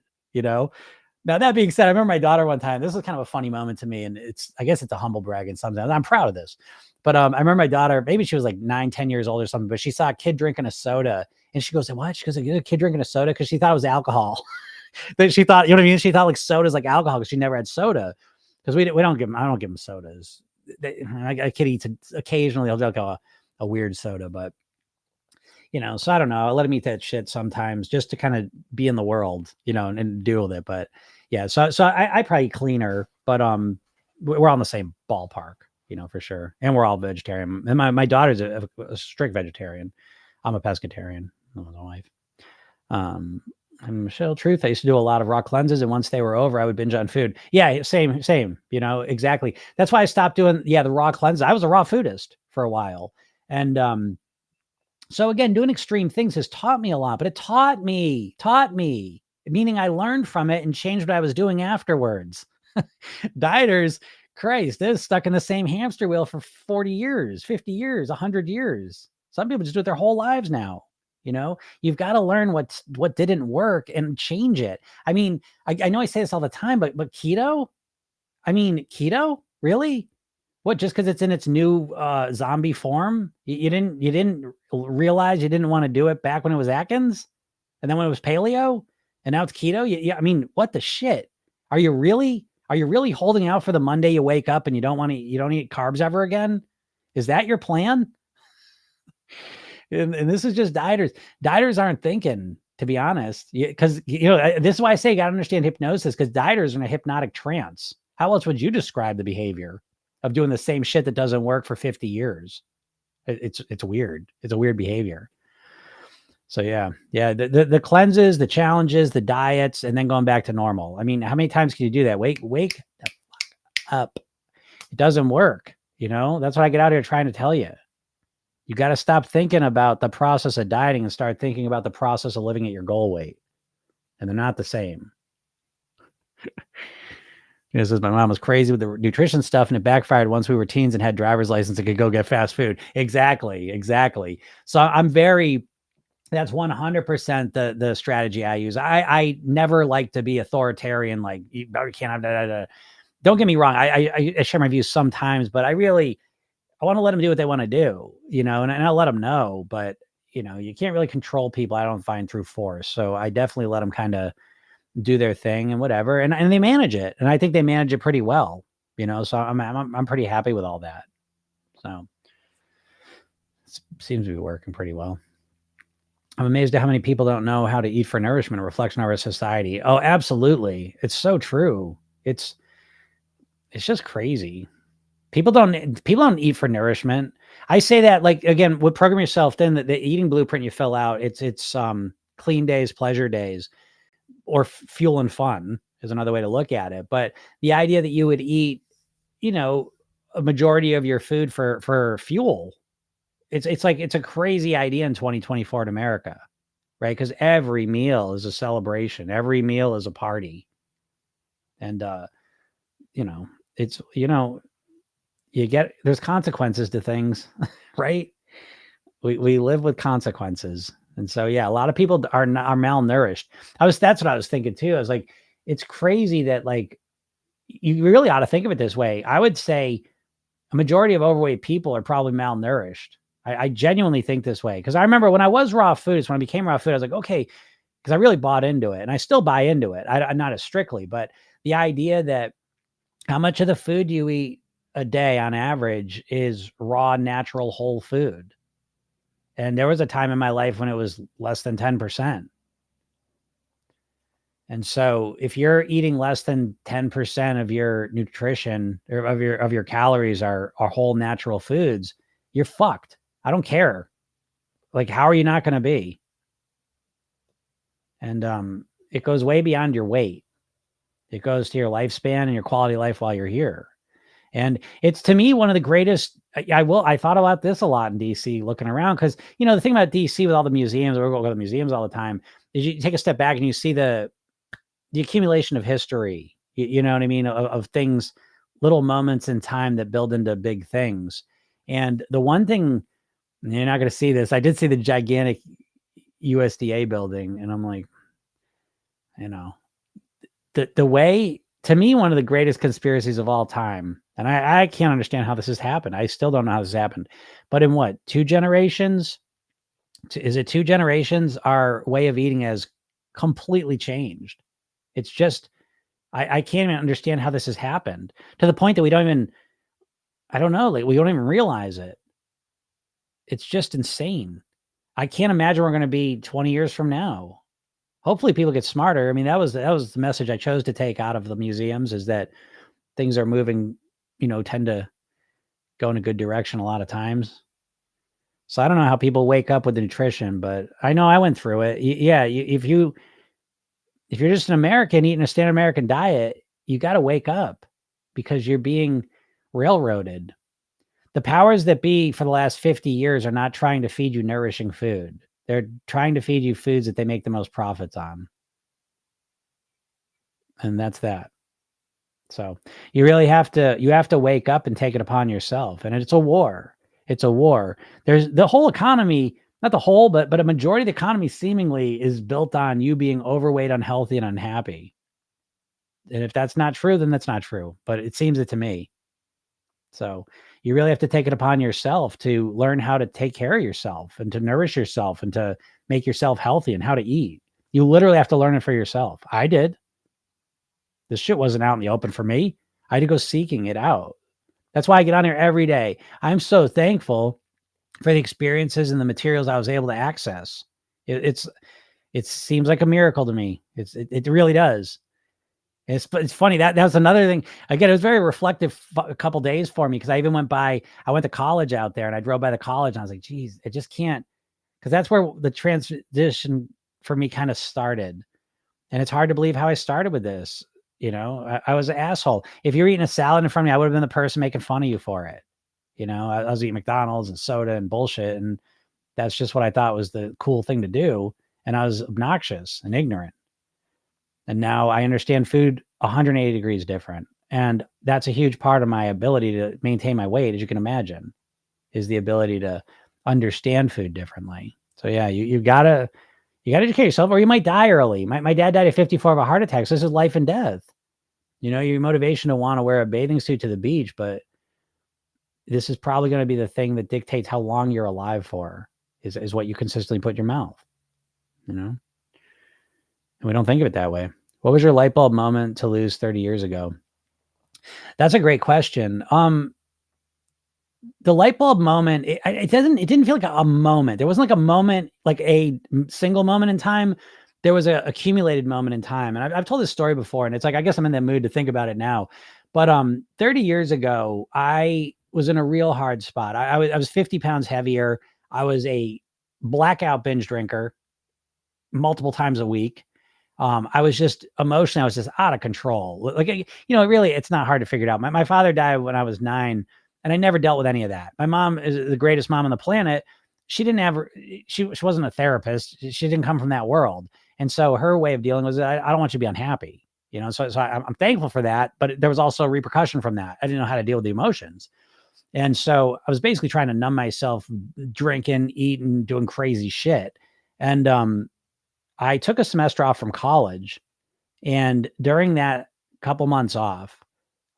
Now, that being said, I remember my daughter one time, this was kind of a funny moment to me. And I guess it's a humble brag in some sense. I'm proud of this. But I remember my daughter, maybe she was like 9-10 years old or something, but she saw a kid drinking a soda and she goes, what? She goes, a kid drinking a soda? Because she thought it was alcohol. That she thought, you know what I mean? She thought like soda's like alcohol because she never had soda. Because I don't give them sodas. A kid eats occasionally, he'll like a weird soda, but so I don't know. I let him eat that shit sometimes just to kind of be in the world, and deal with it. But yeah, so I probably cleaner, but we're all in the same ballpark, for sure. And we're all vegetarian. And my daughter's a strict vegetarian. I'm a pescatarian. My wife. Michelle, truth. I used to do a lot of raw cleanses, and once they were over, I would binge on food. Yeah, same. Exactly. That's why I stopped doing the raw cleanses. I was a raw foodist for a while, and so again, doing extreme things has taught me a lot. But it taught me, meaning I learned from it and changed what I was doing afterwards. Dieters, Christ, they're stuck in the same hamster wheel for 40 years, 50 years, 100 years. Some people just do it their whole lives now. You've got to learn what didn't work and change it. I mean, I know I say this all the time, but keto, keto, really? What, just because it's in its new zombie form? You didn't realize you didn't want to do it back when it was Atkins, and then when it was paleo, and now it's keto? Yeah, I mean, what the shit? Are you really holding out for the Monday you wake up and you don't eat carbs ever again? Is that your plan? And this is just dieters. Dieters aren't thinking, to be honest, because this is why I say you got to understand hypnosis, because dieters are in a hypnotic trance. How else would you describe the behavior of doing the same shit that doesn't work for 50 years? It's weird. It's a weird behavior. So yeah. The cleanses, the challenges, the diets, and then going back to normal. I mean, how many times can you do that? Wake the fuck up. It doesn't work. That's what I get out here trying to tell you. You got to stop thinking about the process of dieting and start thinking about the process of living at your goal weight. And they're not the same. This is, my mom was crazy with the nutrition stuff, and it backfired once we were teens and had driver's license and could go get fast food. Exactly. So that's 100% the strategy I use. I never like to be authoritarian, like you can't have that. Don't get me wrong. I share my views sometimes, but I want to let them do what they want to do, and I'll let them know, but you can't really control people, I don't find, through force. So I definitely let them kind of do their thing and whatever. And they manage it. And I think they manage it pretty well, so I'm pretty happy with all that. So it seems to be working pretty well. I'm amazed at how many people don't know how to eat for nourishment, a reflection of our society. Oh, absolutely. It's so true. It's just crazy. People don't eat for nourishment. I say that, like, again, with Program Yourself, then the eating blueprint you fill out, it's clean days, pleasure days, or fuel and fun is another way to look at it. But the idea that you would eat, a majority of your food for fuel, it's like, it's a crazy idea in 2024 in America, right? Because every meal is a celebration. Every meal is a party. And, it's, there's consequences to things, right? We live with consequences. And so, yeah, a lot of people are malnourished. That's what I was thinking too. I was like, it's crazy that, like, you really ought to think of it this way. I would say a majority of overweight people are probably malnourished. I genuinely think this way. Cause I remember when I was raw foods, when I became raw food, I was like, okay, cause I really bought into it, and I still buy into it. I'm not as strictly, but the idea that how much of the food you eat a day on average is raw, natural, whole food. And there was a time in my life when it was less than 10%. And so if you're eating less than 10% of your nutrition, or of your calories are whole natural foods, you're fucked. I don't care. Like, how are you not going to be? And it goes way beyond your weight. It goes to your lifespan and your quality of life while you're here. And it's, to me, one of the greatest. I thought about this a lot in DC, looking around, because the thing about DC with all the museums, we go to the museums all the time, is you take a step back and you see the accumulation of history. You know what I mean? Of things, little moments in time that build into big things. And the one thing, you're not going to see this, I did see the gigantic USDA building, and I'm like, the way, to me, one of the greatest conspiracies of all time. And I can't understand how this has happened. I still don't know how this happened. But in what, 2 generations? Is it 2 generations? Our way of eating has completely changed. It's just, I can't even understand how this has happened, to the point that we don't even, I don't know, like, we don't even realize it. It's just insane. I can't imagine we're going to be 20 years from now. Hopefully people get smarter. I mean, that was the message I chose to take out of the museums, is that things are moving, tend to go in a good direction a lot of times. So I don't know how people wake up with the nutrition, but I know I went through it. Yeah. If you if you're just an American eating a standard American diet, you got to wake up because you're being railroaded. The powers that be for the last 50 years are not trying to feed you nourishing food. They're trying to feed you foods that they make the most profits on. And that's that. So you really have to wake up and take it upon yourself. And it's a war. It's a war. There's the whole economy, not the whole, but a majority of the economy seemingly is built on you being overweight, unhealthy, and unhappy. And if that's not true, then that's not true. But it seems it to me. So you really have to take it upon yourself to learn how to take care of yourself and to nourish yourself and to make yourself healthy and how to eat. You literally have to learn it for yourself. I did. This shit wasn't out in the open for me. I had to go seeking it out. That's why I get on here every day. I'm so thankful for the experiences and the materials I was able to access. It seems like a miracle to me. It really does. It's funny that was another thing. Again, it was very reflective a couple days for me because I went to college out there and I drove by the college and I was like, geez, it just can't, because that's where the transition for me kind of started. And it's hard to believe how I started with this. I was an asshole. If you're eating a salad in front of me, I would have been the person making fun of you for it. I was eating McDonald's and soda and bullshit. And that's just what I thought was the cool thing to do. And I was obnoxious and ignorant. And now I understand food 180 degrees different. And that's a huge part of my ability to maintain my weight, as you can imagine, is the ability to understand food differently. So yeah, you gotta educate yourself or you might die early. My dad died at 54 of a heart attack. So this is life and death. Your motivation to want to wear a bathing suit to the beach, but this is probably going to be the thing that dictates how long you're alive for is what you consistently put in your mouth, And we don't think of it that way. What was your light bulb moment to lose 30 years ago? That's a great question. The light bulb moment, it didn't feel like a moment. There wasn't like a moment, like a single moment in time. There was a accumulated moment in time. And I've told this story before, and it's like, I guess I'm in the mood to think about it now. But 30 years ago, I was in a real hard spot. I was 50 pounds heavier. I was a blackout binge drinker multiple times a week. I was just emotionally, I was just out of control. Like, really, it's not hard to figure it out. My father died when I was 9, and I never dealt with any of that. My mom is the greatest mom on the planet. She wasn't a therapist. She didn't come from that world. And so her way of dealing was, I don't want you to be unhappy, So I'm thankful for that, but there was also a repercussion from that. I didn't know how to deal with the emotions. And so I was basically trying to numb myself, drinking, eating, doing crazy shit. And, I took a semester off from college, and during that couple months off,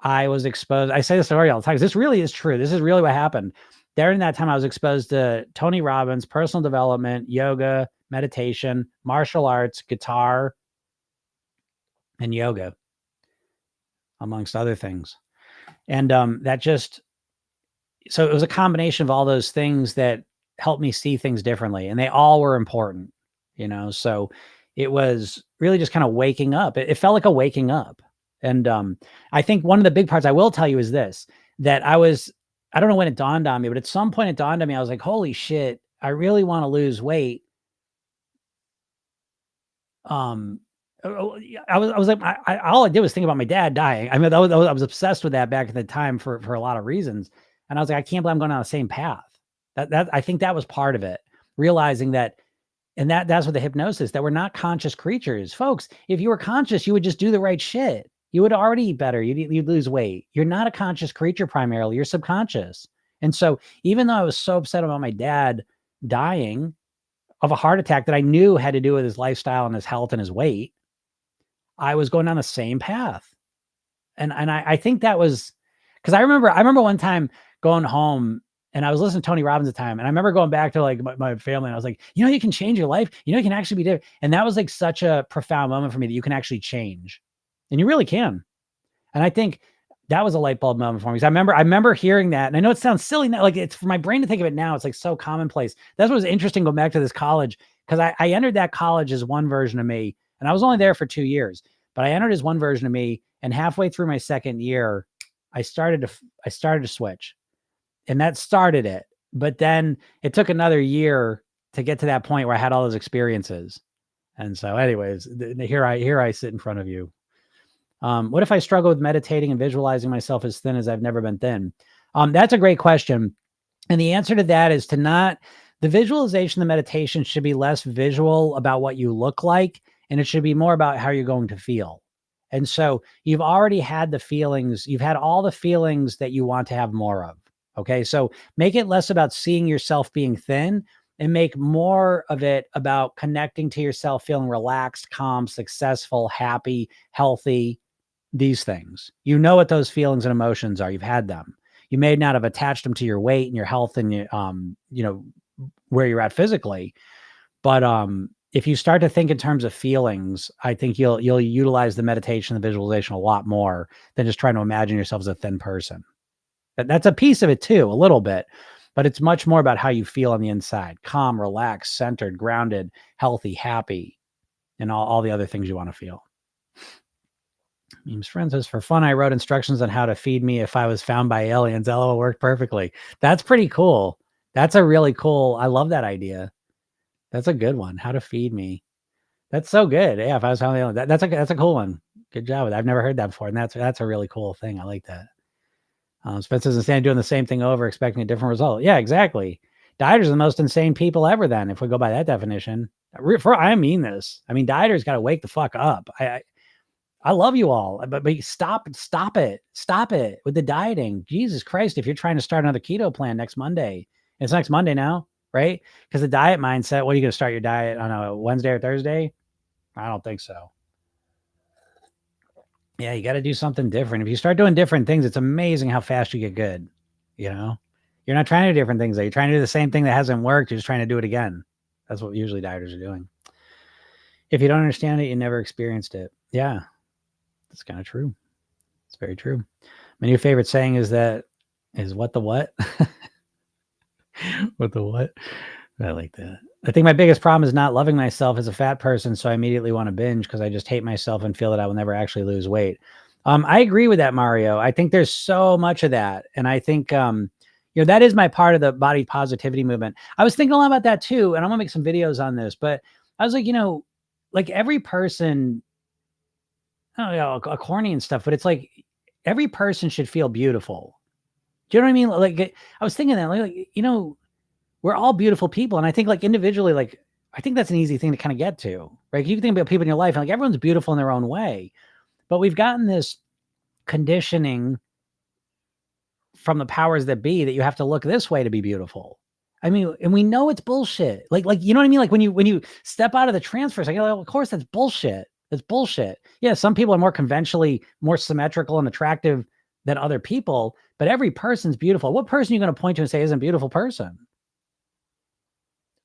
I was exposed. I say this story all the time because this really is true. This is really what happened. During that time, I was exposed to Tony Robbins, personal development, yoga, meditation, martial arts, guitar, and yoga, amongst other things. And so it was a combination of all those things that helped me see things differently, and they all were important. So it was really just kind of waking up. It felt like a waking up. And I think one of the big parts I will tell you is this, that I don't know when it dawned on me, but at some point it dawned on me, I was like, holy shit, I really want to lose weight. I was like, all I did was think about my dad dying. I mean, I was obsessed with that back at the time for a lot of reasons. And I was like, I can't believe I'm going on the same path. I think that was part of it, realizing that. And that's what the hypnosis, that we're not conscious creatures. Folks, if you were conscious, you would just do the right shit. You would already eat better. You'd lose weight. You're not a conscious creature primarily. You're subconscious. And so even though I was so upset about my dad dying of a heart attack that I knew had to do with his lifestyle and his health and his weight, I was going down the same path. And I think that was because I remember one time going home, and I was listening to Tony Robbins at the time. And I remember going back to like my family, and I was like, you can change your life. You can actually be different. And that was like such a profound moment for me, that you can actually change, and you really can. And I think that was a light bulb moment for me. Because I remember hearing that. And I know it sounds silly now, like it's for my brain to think of it now. It's like so commonplace. That's what was interesting going back to this college. Cause I entered that college as one version of me, and I was only there for 2 years, but I entered as one version of me. And halfway through my second year, I started to switch. And that started it. But then it took another year to get to that point where I had all those experiences. And so anyways, here I sit in front of you. What if I struggle with meditating and visualizing myself as thin as I've never been thin? That's a great question. And the answer to that is to not, the visualization, the meditation should be less visual about what you look like, and it should be more about how you're going to feel. And so you've already had the feelings, you've had all the feelings that you want to have more of. Okay. So make it less about seeing yourself being thin and make more of it about connecting to yourself, feeling relaxed, calm, successful, happy, healthy, these things. You know what those feelings and emotions are. You've had them. You may not have attached them to your weight and your health and your, where you're at physically, but if you start to think in terms of feelings, I think you'll utilize the meditation, the visualization a lot more than just trying to imagine yourself as a thin person. That's a piece of it too, a little bit, but it's much more about how you feel on the inside: calm, relaxed, centered, grounded, healthy, happy, and all the other things you want to feel. Memes friend says, for fun, I wrote instructions on how to feed me if I was found by aliens. LOL, worked perfectly. That's pretty cool. That's a really cool. I love that idea. That's a good one. How to feed me. That's so good. Yeah, if I was found by aliens, that's a cool one. Good job with that. I've never heard that before, and that's a really cool thing. I like that. Spencer's insane doing the same thing over, expecting a different result. Yeah, exactly. Dieters are the most insane people ever. Then, if we go by that definition, I mean this. I mean, dieters got to wake the fuck up. I love you all, but stop it with the dieting. Jesus Christ. If you're trying to start another keto plan next Monday, it's next Monday now, right? Because the diet mindset, what are you going to start your diet on a Wednesday or Thursday? I don't think so. Yeah. You got to do something different. If you start doing different things, it's amazing how fast you get good. You know, you're not trying to do different things. Though. You're trying to do the same thing that hasn't worked. You're just trying to do it again. That's what usually dieters are doing. If you don't understand it, you never experienced it. Yeah. That's kind of true. It's very true. My new favorite saying is what the what? What the what? I like that. I think my biggest problem is not loving myself as a fat person, so I immediately want to binge because I just hate myself and feel that I will never actually lose weight. I agree with that, Mario. I think there's so much of that, and I think that is my part of the body positivity movement. I was thinking a lot about that too, and I'm gonna make some videos on this. But I was like, like every person, oh yeah, corny and stuff, but it's like every person should feel beautiful. Do you know what I mean? Like I was thinking that, we're all beautiful people, and I think like individually, like I think that's an easy thing to kind of get to, right? You can think about people in your life, and like everyone's beautiful in their own way, but we've gotten this conditioning from the powers that be that you have to look this way to be beautiful. I mean, and we know it's bullshit. Like you know what I mean? Like when you step out of the transfer, it's like, oh, of course that's bullshit. That's bullshit. Yeah, some people are more conventionally more symmetrical and attractive than other people, but every person's beautiful. What person are you going to point to and say isn't a beautiful person?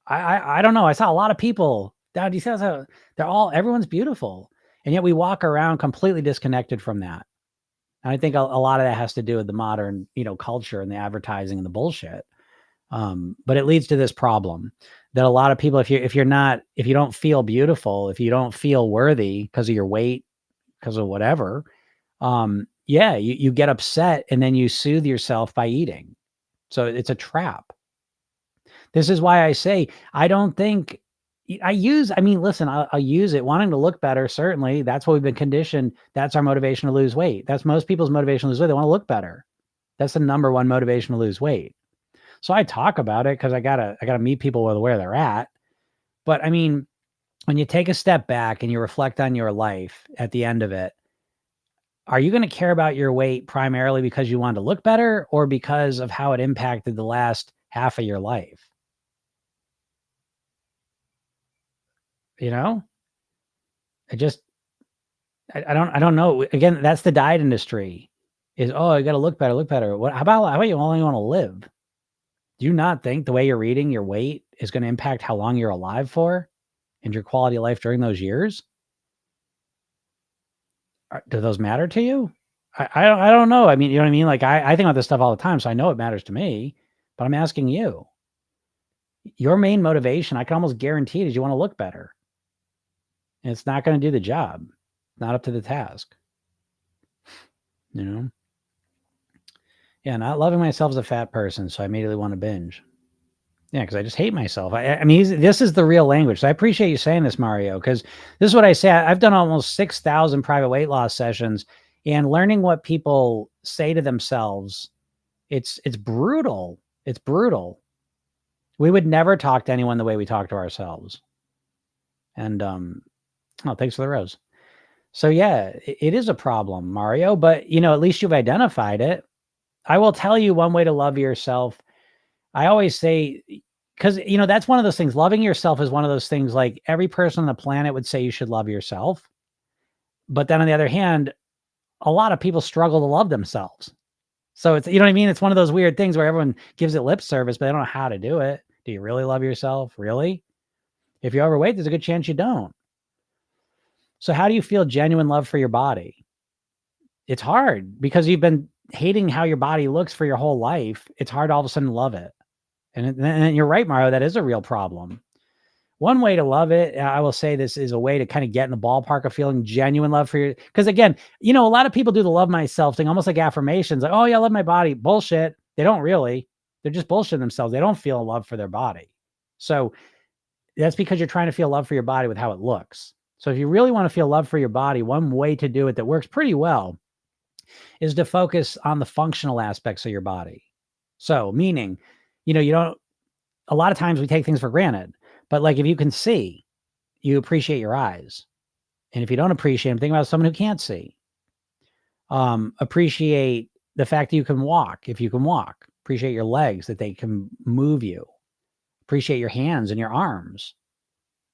I don't know. I saw a lot of people. Dad, you said everyone's beautiful, and yet we walk around completely disconnected from that. And I think a lot of that has to do with the modern, culture and the advertising and the bullshit. But it leads to this problem that a lot of people, if you don't feel beautiful, if you don't feel worthy because of your weight, because of whatever, you get upset and then you soothe yourself by eating. So it's a trap. This is why I say I don't think listen, I'll use it wanting to look better. Certainly. That's what we've been conditioned. That's our motivation to lose weight. That's most people's motivation to lose weight. They want to look better. That's the number one motivation to lose weight. So I talk about it because I gotta meet people where they're at. But I mean, when you take a step back and you reflect on your life at the end of it, are you going to care about your weight primarily because you want to look better or because of how it impacted the last half of your life? You know, I just I don't know. Again, that's the diet industry. Is oh, you got to look better, look better. What? How about you only want to live? Do you not think the way you're eating, your weight is going to impact how long you're alive for, and your quality of life during those years? Do those matter to you? I don't know. I mean, you know what I mean? Like I think about this stuff all the time, so I know it matters to me. But I'm asking you, your main motivation, I can almost guarantee it, is you want to look better, and it's not going to do the job. Not up to the task. You know. Yeah, not loving myself as a fat person, so I immediately want to binge. Yeah, because I just hate myself. I mean, this is the real language. So I appreciate you saying this, Mario, because this is what I say. I've done almost 6,000 private weight loss sessions, and learning what people say to themselves, it's brutal. It's brutal. We would never talk to anyone the way we talk to ourselves. And oh, thanks for the rose. So yeah, it is a problem, Mario, but at least you've identified it. I will tell you one way to love yourself. I always say, because that's one of those things. Loving yourself is one of those things, like every person on the planet would say you should love yourself. But then on the other hand, a lot of people struggle to love themselves. So it's, what I mean? It's one of those weird things where everyone gives it lip service, but they don't know how to do it. Do you really love yourself? Really? If you're overweight, there's a good chance you don't. So how do you feel genuine love for your body? It's hard because you've been hating how your body looks for your whole life. It's hard to all of a sudden love it. And you're right, Mario, that is a real problem. One way to love it, I will say this is a way to kind of get in the ballpark of feeling genuine love for your, because again, a lot of people do the love myself thing, almost like affirmations, like, oh yeah, I love my body. Bullshit. They don't really. They're just bullshitting themselves. They don't feel love for their body. So that's because you're trying to feel love for your body with how it looks. So if you really want to feel love for your body, one way to do it that works pretty well is to focus on the functional aspects of your body. So meaning, you don't, a lot of times we take things for granted, but like if you can see, you appreciate your eyes. And if you don't appreciate them, think about someone who can't see. Appreciate the fact that you can walk. If you can walk, appreciate your legs, that they can move you. Appreciate your hands and your arms.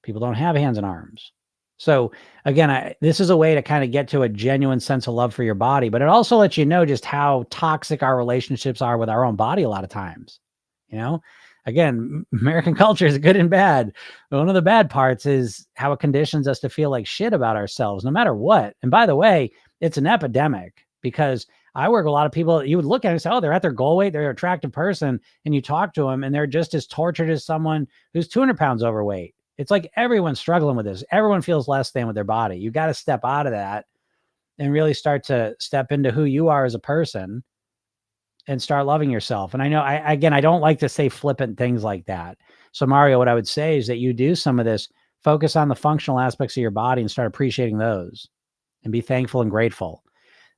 People don't have hands and arms. So again, this is a way to kind of get to a genuine sense of love for your body, but it also lets you know just how toxic our relationships are with our own body a lot of times. Again, American culture is good and bad. But one of the bad parts is how it conditions us to feel like shit about ourselves, no matter what. And by the way, it's an epidemic, because I work with a lot of people that you would look at and say, oh, they're at their goal weight, they're an attractive person. And you talk to them and they're just as tortured as someone who's 200 pounds overweight. It's like everyone's struggling with this. Everyone feels less than with their body. You got to step out of that and really start to step into who you are as a person and start loving yourself. And I know, I don't like to say flippant things like that. So Mario, what I would say is that you do some of this, focus on the functional aspects of your body and start appreciating those and be thankful and grateful.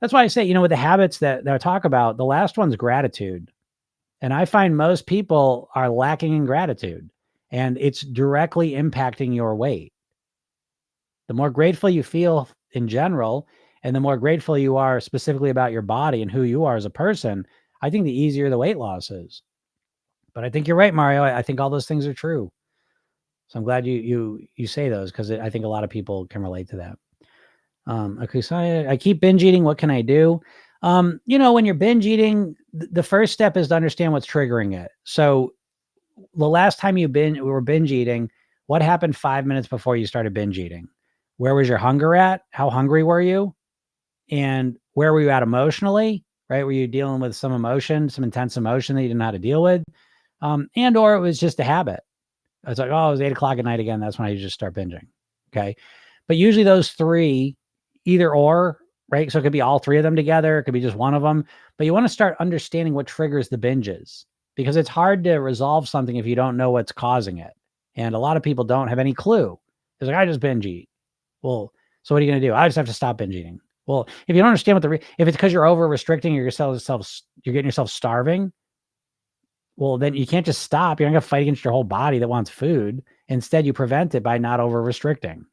That's why I say, with the habits that I talk about, the last one's gratitude. And I find most people are lacking in gratitude, and it's directly impacting your weight. The more grateful you feel in general, and the more grateful you are specifically about your body and who you are as a person, I think the easier the weight loss is. But I think you're right, Mario. I think all those things are true. So I'm glad you say those, because I think a lot of people can relate to that. Okay, so I keep binge eating. What can I do? When you're binge eating, the first step is to understand what's triggering it. So the last time we were binge eating, what happened 5 minutes before you started binge eating? Where was your hunger at? How hungry were you? And where were you at emotionally, right? Were you dealing with some emotion, some intense emotion that you didn't know how to deal with? And, or it was just a habit. It's like, oh, it was 8:00 at night again. That's when I just start binging. Okay. But usually those three, either or, right? So it could be all three of them together. It could be just one of them, but you want to start understanding what triggers the binges, because it's hard to resolve something if you don't know what's causing it. And a lot of people don't have any clue. It's like, I just binge eat. Well, so what are you going to do? I just have to stop binge eating. Well, if you don't understand what if it's because you're over restricting you're getting yourself starving, well, then you can't just stop. You're not going to fight against your whole body that wants food. Instead, you prevent it by not over restricting.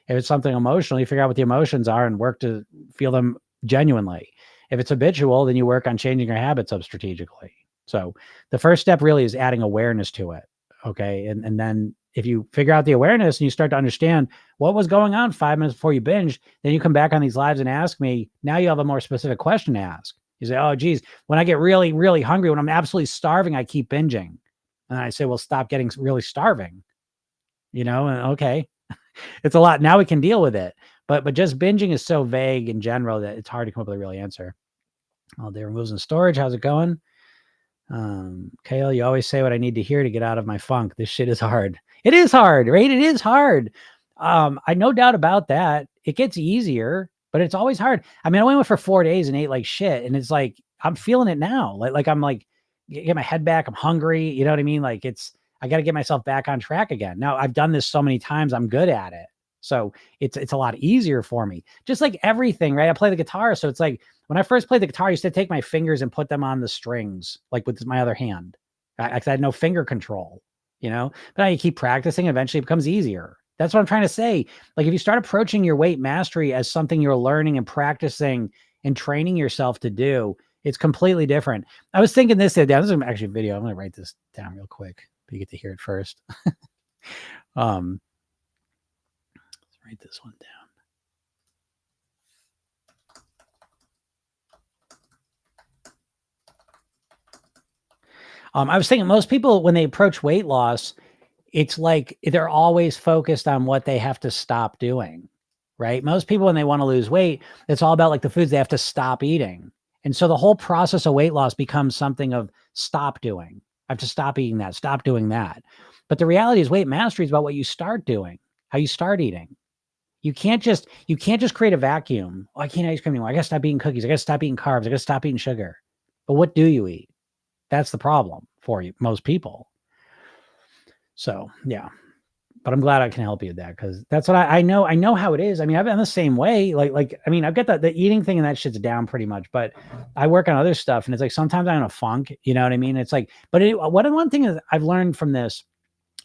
If it's something emotional, you figure out what the emotions are and work to feel them genuinely. If it's habitual, then you work on changing your habits up strategically. So the first step really is adding awareness to it. Okay. And then if you figure out the awareness and you start to understand what was going on 5 minutes before you binged, then you come back on these lives and ask me. Now you have a more specific question to ask. You say, oh, geez, when I get really, really hungry, when I'm absolutely starving, I keep binging. And I say, well, stop getting really starving, and okay, it's a lot. Now we can deal with it. But just binging is so vague in general that it's hard to come up with a real answer. Oh, they removes in storage. How's it going? Kale, you always say what I need to hear to get out of my funk. This shit is hard. It is hard, right? It is hard. I no doubt about that. It gets easier, but it's always hard. I mean, I went for 4 days and ate like shit. And it's like, I'm feeling it now. Like I'm like, get my head back. I'm hungry. You know what I mean? Like I got to get myself back on track again. Now I've done this so many times, I'm good at it. So it's a lot easier for me. Just like everything, right? I play the guitar. So it's like when I first played the guitar, I used to take my fingers and put them on the strings, like with my other hand. I had no finger control, but now you keep practicing, eventually it becomes easier. That's what I'm trying to say. Like if you start approaching your weight mastery as something you're learning and practicing and training yourself to do, it's completely different. I was thinking this the other day. This is actually a video. I'm going to write this down real quick, but you get to hear it first. Let's write this one down. I was thinking most people, when they approach weight loss, it's like they're always focused on what they have to stop doing, right? Most people, when they want to lose weight, it's all about like the foods they have to stop eating. And so the whole process of weight loss becomes something of stop doing. I have to stop eating that, stop doing that. But the reality is weight mastery is about what you start doing, how you start eating. You can't just create a vacuum. Oh, I can't eat ice cream anymore. I got to stop eating cookies. I got to stop eating carbs. I got to stop eating sugar. But what do you eat? That's the problem for you, most people. So yeah, but I'm glad I can help you with that, because that's what I know. I know how it is. I mean, I've been the same way. I mean, I've got the eating thing and that shit's down pretty much, but I work on other stuff and it's like sometimes I'm in a funk. You know what I mean? It's like, but one thing is I've learned from this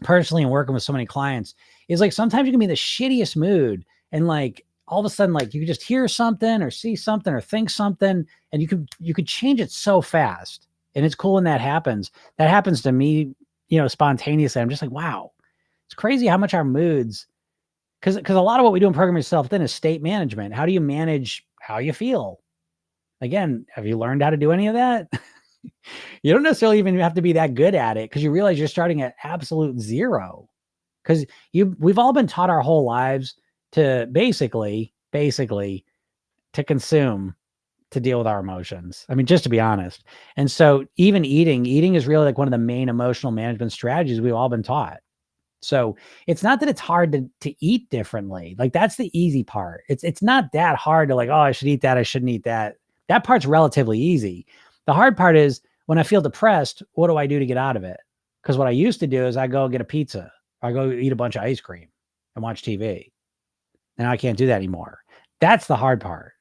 personally and working with so many clients is like sometimes you can be in the shittiest mood and like all of a sudden like you could just hear something or see something or think something and you could change it so fast. And it's cool when that happens. That happens to me, spontaneously. I'm just like, wow, it's crazy how much our moods, because a lot of what we do in Program Yourself Thin is state management. How do you manage how you feel? Again, have you learned how to do any of that? You don't necessarily even have to be that good at it, because you realize you're starting at absolute zero. Because we've all been taught our whole lives to basically to consume, to deal with our emotions. I mean, just to be honest. And so even eating is really like one of the main emotional management strategies we've all been taught. So it's not that it's hard to eat differently. Like that's the easy part. It's not that hard to like, oh, I should eat that. I shouldn't eat that. That part's relatively easy. The hard part is when I feel depressed, what do I do to get out of it? Because what I used to do is I go get a pizza, or I go eat a bunch of ice cream and watch TV. Now I can't do that anymore. That's the hard part.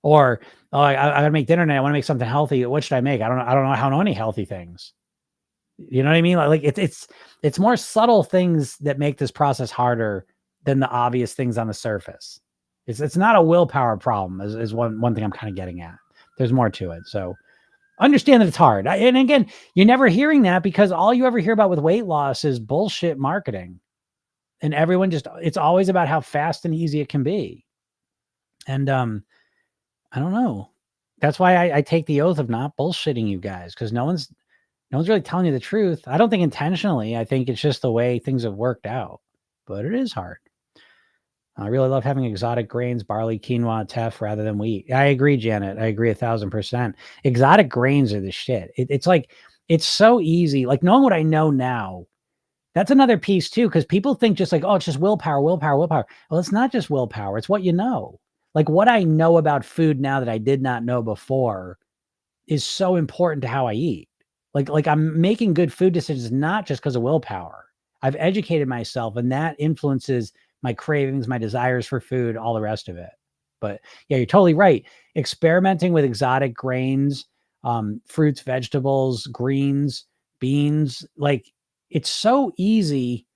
Or, oh, I gotta make dinner tonight. I want to make something healthy. What should I make? I don't know how to know any healthy things. You know what I mean? Like it's more subtle things that make this process harder than the obvious things on the surface. It's not a willpower problem is one thing I'm kind of getting at. There's more to it. So understand that it's hard. And again, you're never hearing that because all you ever hear about with weight loss is bullshit marketing. And everyone it's always about how fast and easy it can be. And I don't know. That's why I take the oath of not bullshitting you guys, because no one's really telling you the truth. I don't think intentionally. I think it's just the way things have worked out, but it is hard. I really love having exotic grains, barley, quinoa, teff rather than wheat. I agree, Janet. I agree 1,000%. Exotic grains are the shit. It's like, it's so easy. Like knowing what I know now, that's another piece too, because people think just like, oh, it's just willpower. Well, it's not just willpower. It's what you know. Like what I know about food now that I did not know before is so important to how I eat. Like I'm making good food decisions, not just because of willpower. I've educated myself and that influences my cravings, my desires for food, all the rest of it. But yeah, you're totally right. Experimenting with exotic grains, fruits, vegetables, greens, beans, like it's so easy.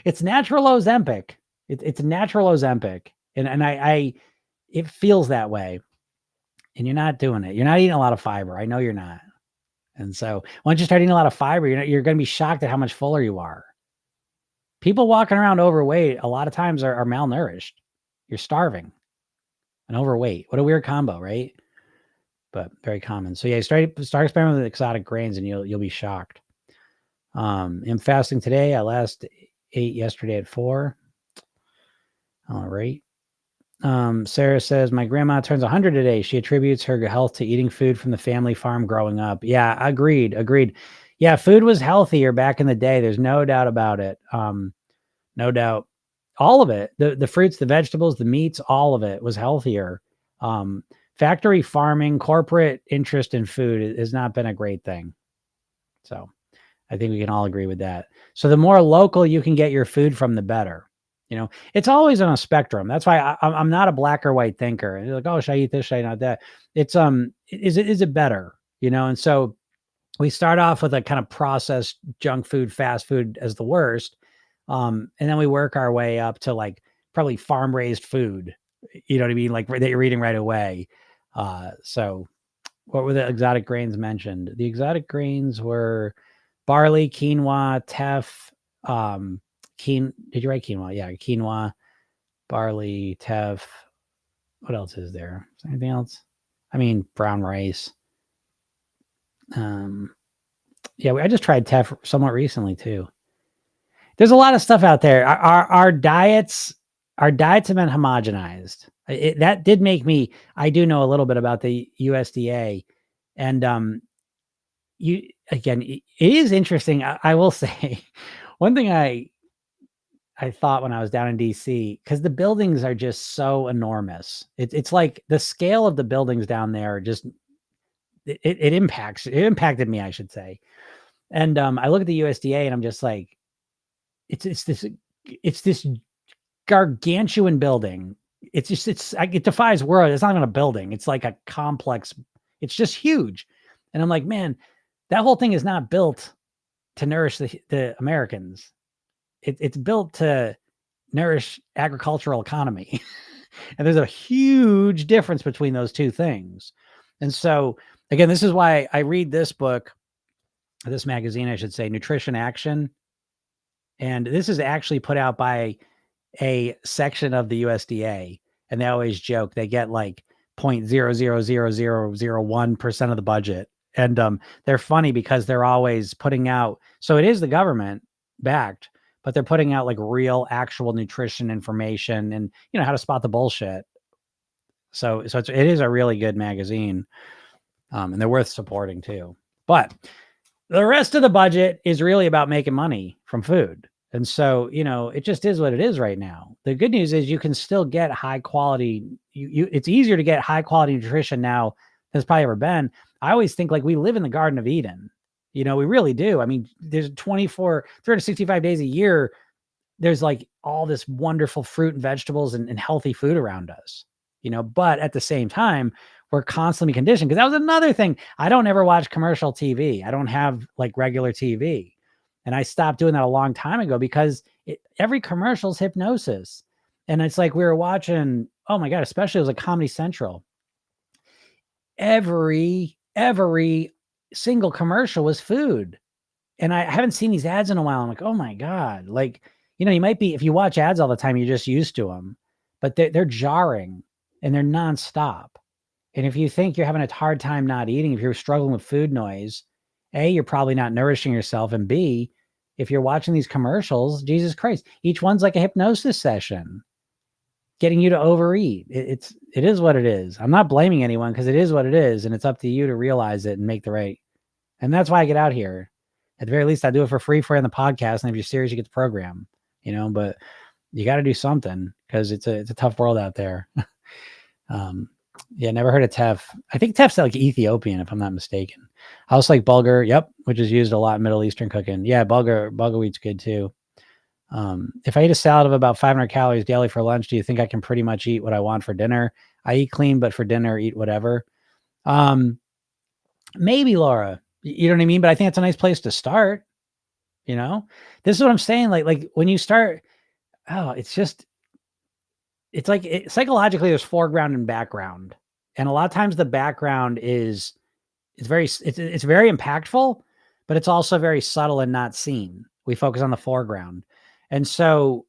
It's natural Ozempic. It's natural Ozempic. And I it feels that way. And you're not doing it. You're not eating a lot of fiber. I know you're not. And so once you start eating a lot of fiber, you're going to be shocked at how much fuller you are. People walking around overweight a lot of times are malnourished. You're starving and overweight. What a weird combo, right? But very common. So yeah, start experimenting with exotic grains and you'll be shocked. I'm fasting today. I last ate yesterday at 4. All right. Sarah says, my grandma turns 100 today. She attributes her health to eating food from the family farm growing up. Yeah, agreed. Yeah, food was healthier back in the day. There's no doubt about it. No doubt. All of it, the fruits, the vegetables, the meats, all of it was healthier. Factory farming, corporate interest in food has not been a great thing. So I think we can all agree with that. So the more local you can get your food from, the better. It's always on a spectrum. That's why I'm not a black or white thinker. And you're like, oh, should I eat this? Should I not that? It's is it better? And so we start off with a kind of processed junk food, fast food as the worst, and then we work our way up to like probably farm raised food. You know what I mean? Like that you're eating right away. So what were the exotic grains mentioned? The exotic grains were barley, quinoa, teff, did you write quinoa? Yeah, quinoa, barley, teff. What else is there? Is there anything else? I mean, brown rice. Yeah, I just tried teff somewhat recently too. There's a lot of stuff out there. Our diets have been homogenized. That did make me. I do know a little bit about the USDA, and it is interesting. I will say, one thing I thought when I was down in DC, because the buildings are just so enormous. It's like the scale of the buildings down there just it impacted me, I should say. And I look at the USDA and I'm just like, it's this gargantuan building. It defies world. It's not even a building. It's like a complex. It's just huge. And I'm like, man, that whole thing is not built to nourish the Americans. It's built to nourish agricultural economy. And there's a huge difference between those two things. And so again, this is why I read this book, this magazine, I should say, Nutrition Action. And this is actually put out by a section of the USDA. And they always joke they get like 0.0000001% of the budget. And they're funny because they're always putting out, so it is the government backed, but they're putting out like real actual nutrition information and how to spot the bullshit. So it is a really good magazine. And they're worth supporting too. But the rest of the budget is really about making money from food. And so, it just is what it is right now. The good news is you can still get high quality. It's easier to get high quality nutrition now than it's probably ever been. I always think like we live in the Garden of Eden. We really do. I mean, there's 365 days a year. There's like all this wonderful fruit and vegetables and healthy food around us, but at the same time, we're constantly conditioned. Because that was another thing. I don't ever watch commercial TV. I don't have like regular TV. And I stopped doing that a long time ago because every commercial is hypnosis. And it's like we were watching, oh my God, especially it was like Comedy Central. Every single commercial was food. And I haven't seen these ads in a while. I'm like, oh my God. Like, you might be, if you watch ads all the time, you're just used to them. But they're jarring and they're nonstop. And if you think you're having a hard time not eating, if you're struggling with food noise, A, you're probably not nourishing yourself. And B, if you're watching these commercials, Jesus Christ, each one's like a hypnosis session, getting you to overeat. It is what it is. I'm not blaming anyone because it is what it is. And it's up to you to realize it and make the right. And that's why I get out here. At the very least, I do it for free on the podcast. And if you're serious, you get the program, but you got to do something because it's a tough world out there. Yeah, never heard of teff. I think teff's like Ethiopian, if I'm not mistaken. I also like bulgur, yep, which is used a lot in Middle Eastern cooking. Yeah, bulgur wheat's good too. If I eat a salad of about 500 calories daily for lunch, do you think I can pretty much eat what I want for dinner? I eat clean, but for dinner, eat whatever. Maybe, Laura, you know what I mean? But I think it's a nice place to start. This is what I'm saying. Like when you start, it's like psychologically there's foreground and background. And a lot of times the background it's very impactful, but it's also very subtle and not seen. We focus on the foreground. And so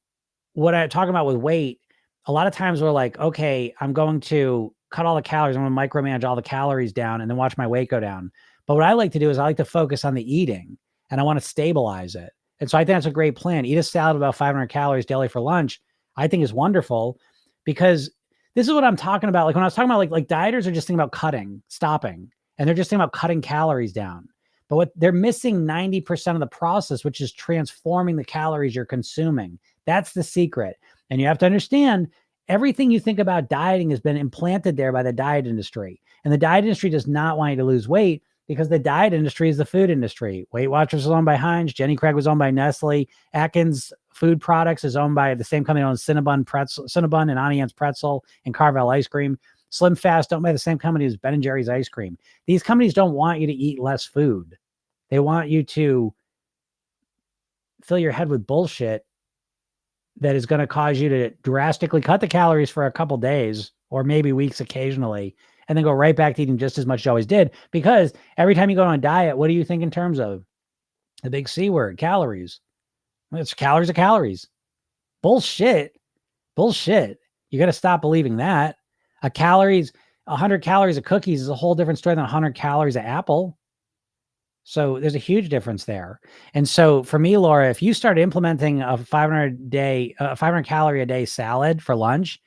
what I'm talking about with weight, a lot of times we're like, okay, I'm going to cut all the calories. I'm going to micromanage all the calories down and then watch my weight go down. But what I like to do is I like to focus on the eating and I want to stabilize it. And so I think that's a great plan. Eat a salad of about 500 calories daily for lunch. I think is wonderful because this is what I'm talking about. Like when I was talking about like dieters are just thinking about cutting, stopping, and they're just thinking about cutting calories down. But what they're missing 90% of the process, which is transforming the calories you're consuming. That's the secret. And you have to understand everything you think about dieting has been implanted there by the diet industry. And the diet industry does not want you to lose weight because the diet industry is the food industry. Weight Watchers was owned by Heinz. Jenny Craig was owned by Nestle. Atkins Food Products is owned by the same company that owns Cinnabon and Auntie Anne's Pretzel and Carvel Ice Cream. Slim Fast owned by the same company as Ben & Jerry's Ice Cream. These companies don't want you to eat less food. They want you to fill your head with bullshit that is going to cause you to drastically cut the calories for a couple days or maybe weeks occasionally, and then go right back to eating just as much as you always did. Because every time you go on a diet, what do you think in terms of the big C word, calories? It's calories are calories. Bullshit. You got to stop believing that. 100 calories of cookies is a whole different story than 100 calories of apple. So there's a huge difference there. And so for me, Laura, if you start implementing a 500 calorie a day salad for lunch,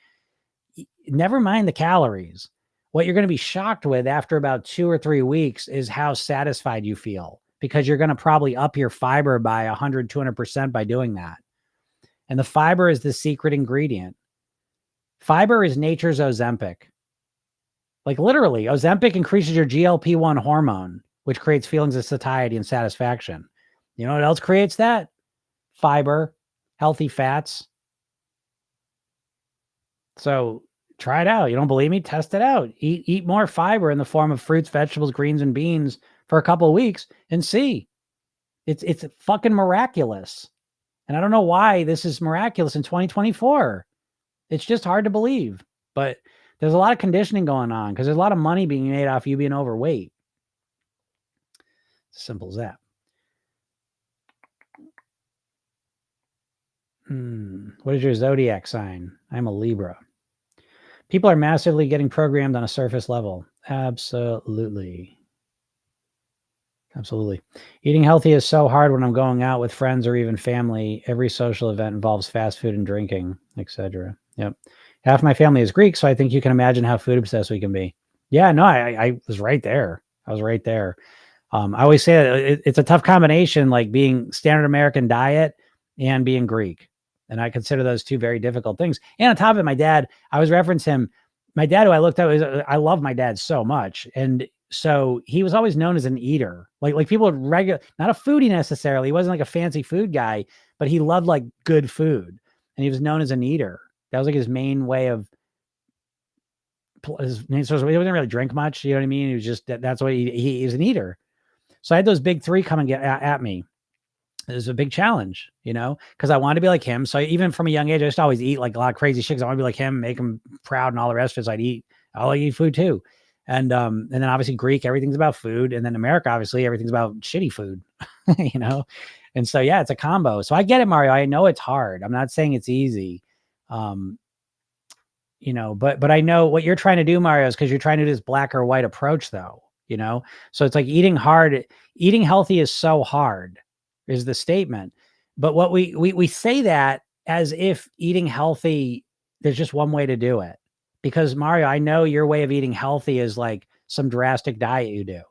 never mind the calories. What you're going to be shocked with after about 2 or 3 weeks is how satisfied you feel, because you're going to probably up your fiber by 100, 200% by doing that. And the fiber is the secret ingredient. Fiber is nature's Ozempic. Like literally, Ozempic increases your GLP-1 hormone, which creates feelings of satiety and satisfaction. You know what else creates that? Fiber, healthy fats. So try it out. You don't believe me? Test it out. Eat more fiber in the form of fruits, vegetables, greens, and beans for a couple of weeks and see. It's fucking miraculous. And I don't know why this is miraculous in 2024. It's just hard to believe. But there's a lot of conditioning going on because there's a lot of money being made off you being overweight. Simple as that. What is your zodiac sign? I'm a Libra. People are massively getting programmed on a surface level. Absolutely. Eating healthy is so hard when I'm going out with friends or even family. Every social event involves fast food and drinking, etc. Yep. Half my family is Greek, so I think you can imagine how food obsessed we can be. Yeah, no, I was right there. I always say that it's a tough combination, like being standard American diet and being Greek. And I consider those two very difficult things. And on top of it, my dad, I always reference him. My dad, who I looked at, I love my dad so much. And so he was always known as an eater. Like people would not a foodie necessarily. He wasn't like a fancy food guy, but he loved like good food. And he was known as an eater. That was like his main way of, so he didn't really drink much. You know what I mean? He was just, that's what he is, an eater. So I had those big three come and get at me. It was a big challenge, because I wanted to be like him. So even from a young age, I just always eat like a lot of crazy shit because I want to be like him, make him proud and all the rest of it. I like eat food too. And then obviously Greek, everything's about food. And then America, obviously everything's about shitty food, And so, yeah, it's a combo. So I get it, Mario. I know it's hard. I'm not saying it's easy. But I know what you're trying to do, Mario, is because you're trying to do this black or white approach though, so it's like eating healthy is so hard is the statement. But what we say that as if eating healthy, there's just one way to do it. Because Mario, I know your way of eating healthy is like some drastic diet you do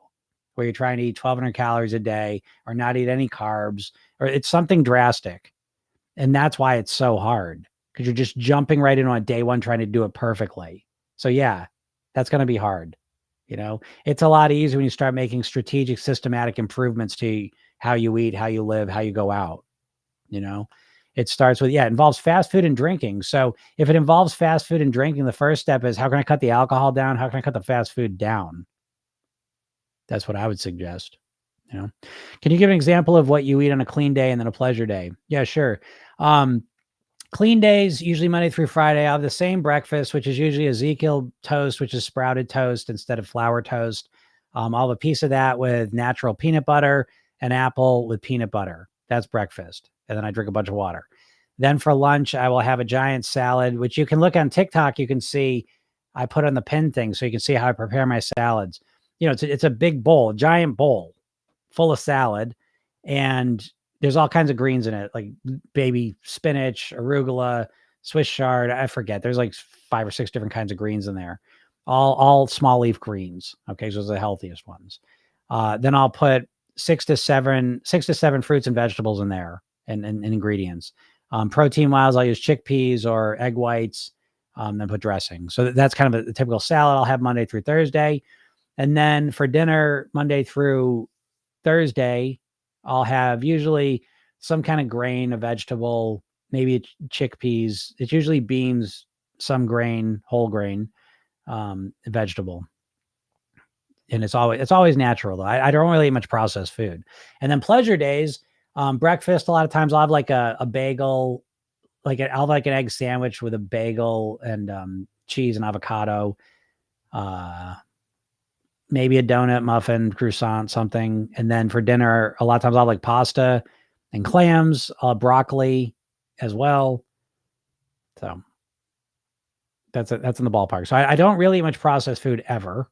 where you're trying to eat 1,200 calories a day or not eat any carbs, or it's something drastic. And that's why it's so hard, because you're just jumping right in on day one, trying to do it perfectly. So yeah, that's going to be hard. It's a lot easier when you start making strategic, systematic improvements to how you eat, how you live, how you go out. It starts with, it involves fast food and drinking. So if it involves fast food and drinking, the first step is, how can I cut the alcohol down? How can I cut the fast food down? That's what I would suggest. Can you give an example of what you eat on a clean day and then a pleasure day? Yeah, sure. Clean days, usually Monday through Friday, I have the same breakfast, which is usually Ezekiel toast, which is sprouted toast instead of flour toast. I'll have a piece of that with natural peanut butter, an apple with peanut butter. That's breakfast. And then I drink a bunch of water. Then for lunch, I will have a giant salad, which you can look on TikTok. You can see I put on the pin thing so you can see how I prepare my salads. It's a big bowl, giant bowl full of salad. And there's all kinds of greens in it, like baby spinach, arugula, Swiss chard. I forget. There's like 5 or 6 different kinds of greens in there, all small leaf greens. Okay, so those are the healthiest ones. Then I'll put 6 to 7 fruits and vegetables in there and ingredients. Protein wise, I'll use chickpeas or egg whites. Then put dressing. So that's kind of a typical salad I'll have Monday through Thursday. And then for dinner, Monday through Thursday, I'll have usually some kind of grain, a vegetable, maybe chickpeas. It's usually beans, some grain, whole grain, vegetable. And it's always natural though. I don't really eat much processed food. And then pleasure days, breakfast, a lot of times I'll have like a bagel, I'll have like an egg sandwich with a bagel and cheese and avocado. Maybe a donut, muffin, croissant, something. And then for dinner, a lot of times I'll have like pasta and clams, broccoli as well. So that's in the ballpark. So I don't really eat much processed food ever.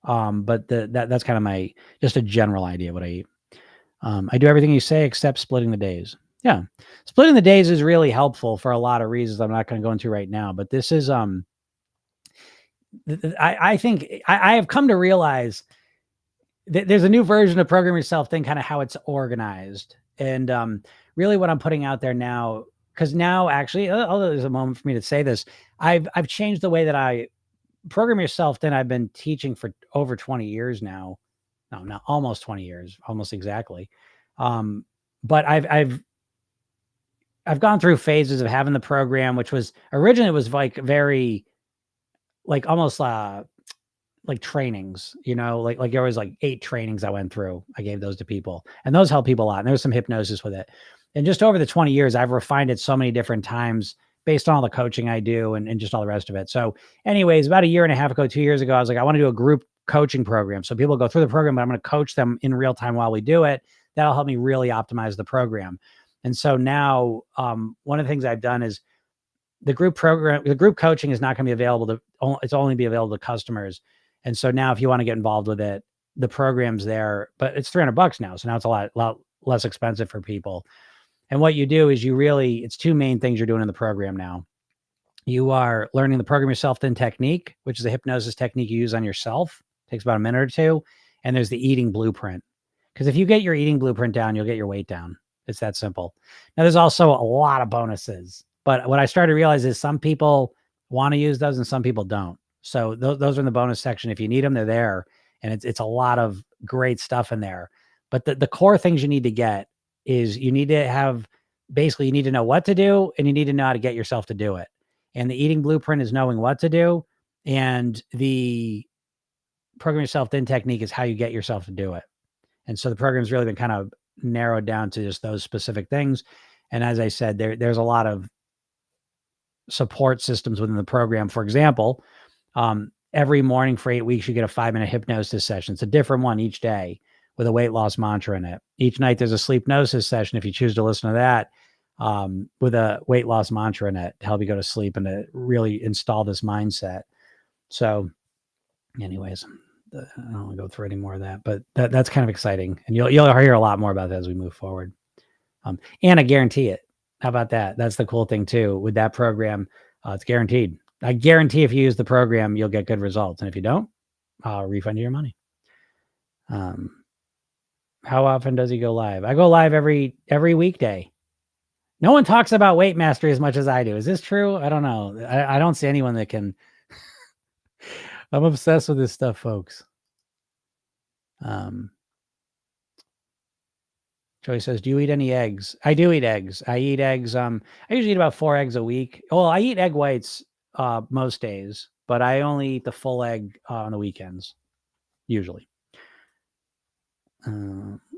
But that's kind of my just a general idea what I eat. I do everything you say except splitting the days. Yeah, splitting the days is really helpful for a lot of reasons. I'm not going to go into right now, but this is I think I have come to realize there's a new version of Program Yourself thing, kind of how it's organized. And really what I'm putting out there now, because now actually, although there's a moment for me to say this, I've changed the way that I Program Yourself. Then I've been teaching for over 20 years now. No, not almost 20 years, almost exactly. But I've gone through phases of having the program, which was originally it was like very like almost like trainings, like there was like 8 trainings I went through. I gave those to people and those help people a lot. And there was some hypnosis with it. And just over the 20 years, I've refined it so many different times based on all the coaching I do and just all the rest of it. So anyways, about a year and a half ago, 2 years ago, I was like, I want to do a group coaching program. So people go through the program, but I'm going to coach them in real time while we do it. That'll help me really optimize the program. And so now one of the things I've done is the group coaching is not going to be available to, it's only be available to customers. And so now if you want to get involved with it, the program's there, but it's $300 now. So now it's a lot less expensive for people. And what you do is it's 2 main things you're doing in the program now. You are learning the Program Yourself Thin technique, which is a hypnosis technique you use on yourself. It takes about a minute or 2. And there's the eating blueprint. Because if you get your eating blueprint down, you'll get your weight down. It's that simple. Now, there's also a lot of bonuses. But what I started to realize is some people want to use those and some people don't. So those are in the bonus section. If you need them, they're there. And it's a lot of great stuff in there. But the core things you need to get is you need to know what to do and you need to know how to get yourself to do it. And the eating blueprint is knowing what to do. And the Program Yourself Thin technique is how you get yourself to do it. And so the program's really been kind of narrowed down to just those specific things. And as I said, there's a lot of support systems within the program. For example, every morning for 8 weeks, you get a 5-minute hypnosis session. It's a different one each day with a weight loss mantra in it. Each night there's a sleep gnosis session if you choose to listen to that, with a weight loss mantra in it to help you go to sleep and to really install this mindset. So anyways, I don't want to go through any more of that, but that's kind of exciting. And you'll hear a lot more about that as we move forward. And I guarantee it. How about that? That's the cool thing too. With that program, it's guaranteed. I guarantee if you use the program, you'll get good results. And if you don't, I'll refund you your money. How often does he go live? I go live every weekday. No one talks about weight mastery as much as I do. Is this true? I don't know. I don't see anyone that can. I'm obsessed with this stuff, folks. Joey says, do you eat any eggs? I do eat eggs. I eat eggs. I usually eat about 4 eggs a week. Well, I eat egg whites most days, but I only eat the full egg on the weekends, usually.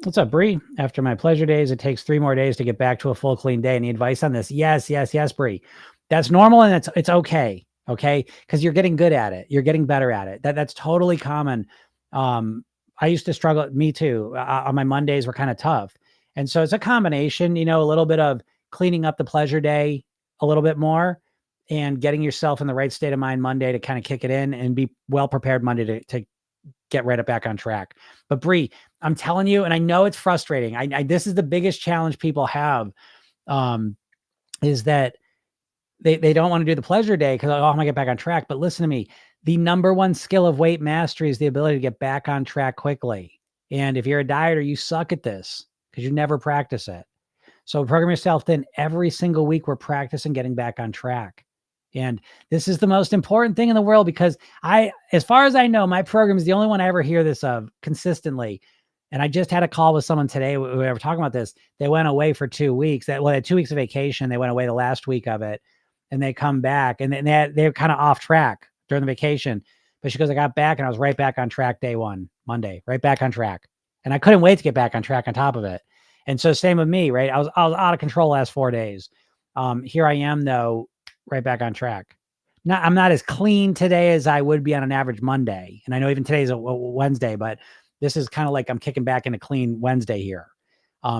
What's up, Bree? After my pleasure days, it takes 3 more days to get back to a full clean day. Any advice on this? Yes, Bree. That's normal and it's okay. Okay. Because you're getting good at it. You're getting better at it. That's totally common. I used to struggle. Me too. On my Mondays were kind of tough. And so it's a combination, a little bit of cleaning up the pleasure day a little bit more and getting yourself in the right state of mind Monday to kind of kick it in and be well prepared Monday to get right up back on track. But Bree, I'm telling you, and I know it's frustrating. I this is the biggest challenge people have, is that they don't want to do the pleasure day because, I'm going to get back on track. But listen to me. The number one skill of weight mastery is the ability to get back on track quickly. And if you're a dieter, you suck at this because you never practice it. So Program Yourself Thin, every single week we're practicing getting back on track. And this is the most important thing in the world because as far as I know, my program is the only one I ever hear this of consistently. And I just had a call with someone today. We were talking about this. They went away for 2 weeks. They had 2 weeks of vacation. They went away the last week of it, and they come back, and they're kind of off track during the vacation. But she goes, I got back, and I was right back on track day one, Monday, right back on track, and I couldn't wait to get back on track on top of it. And so same with me, right? I was out of control last 4 days. Here I am though, right back on track. I'm not as clean today as I would be on an average Monday, and I know even today's a Wednesday, but this is kind of like I'm kicking back into clean Wednesday here.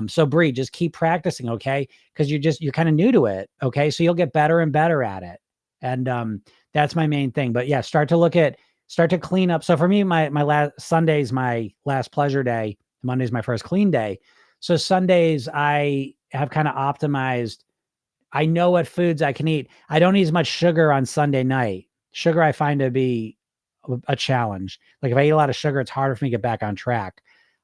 So Bree, just keep practicing, okay? Because you're kind of new to it, okay? So you'll get better and better at it, and that's my main thing. But yeah, start to clean up. So for me, my last Sunday's my last pleasure day. Monday's my first clean day. So Sundays I have kind of optimized. I know what foods I can eat. I don't eat as much sugar on Sunday night. Sugar I find to be a challenge. Like if I eat a lot of sugar, it's harder for me to get back on track.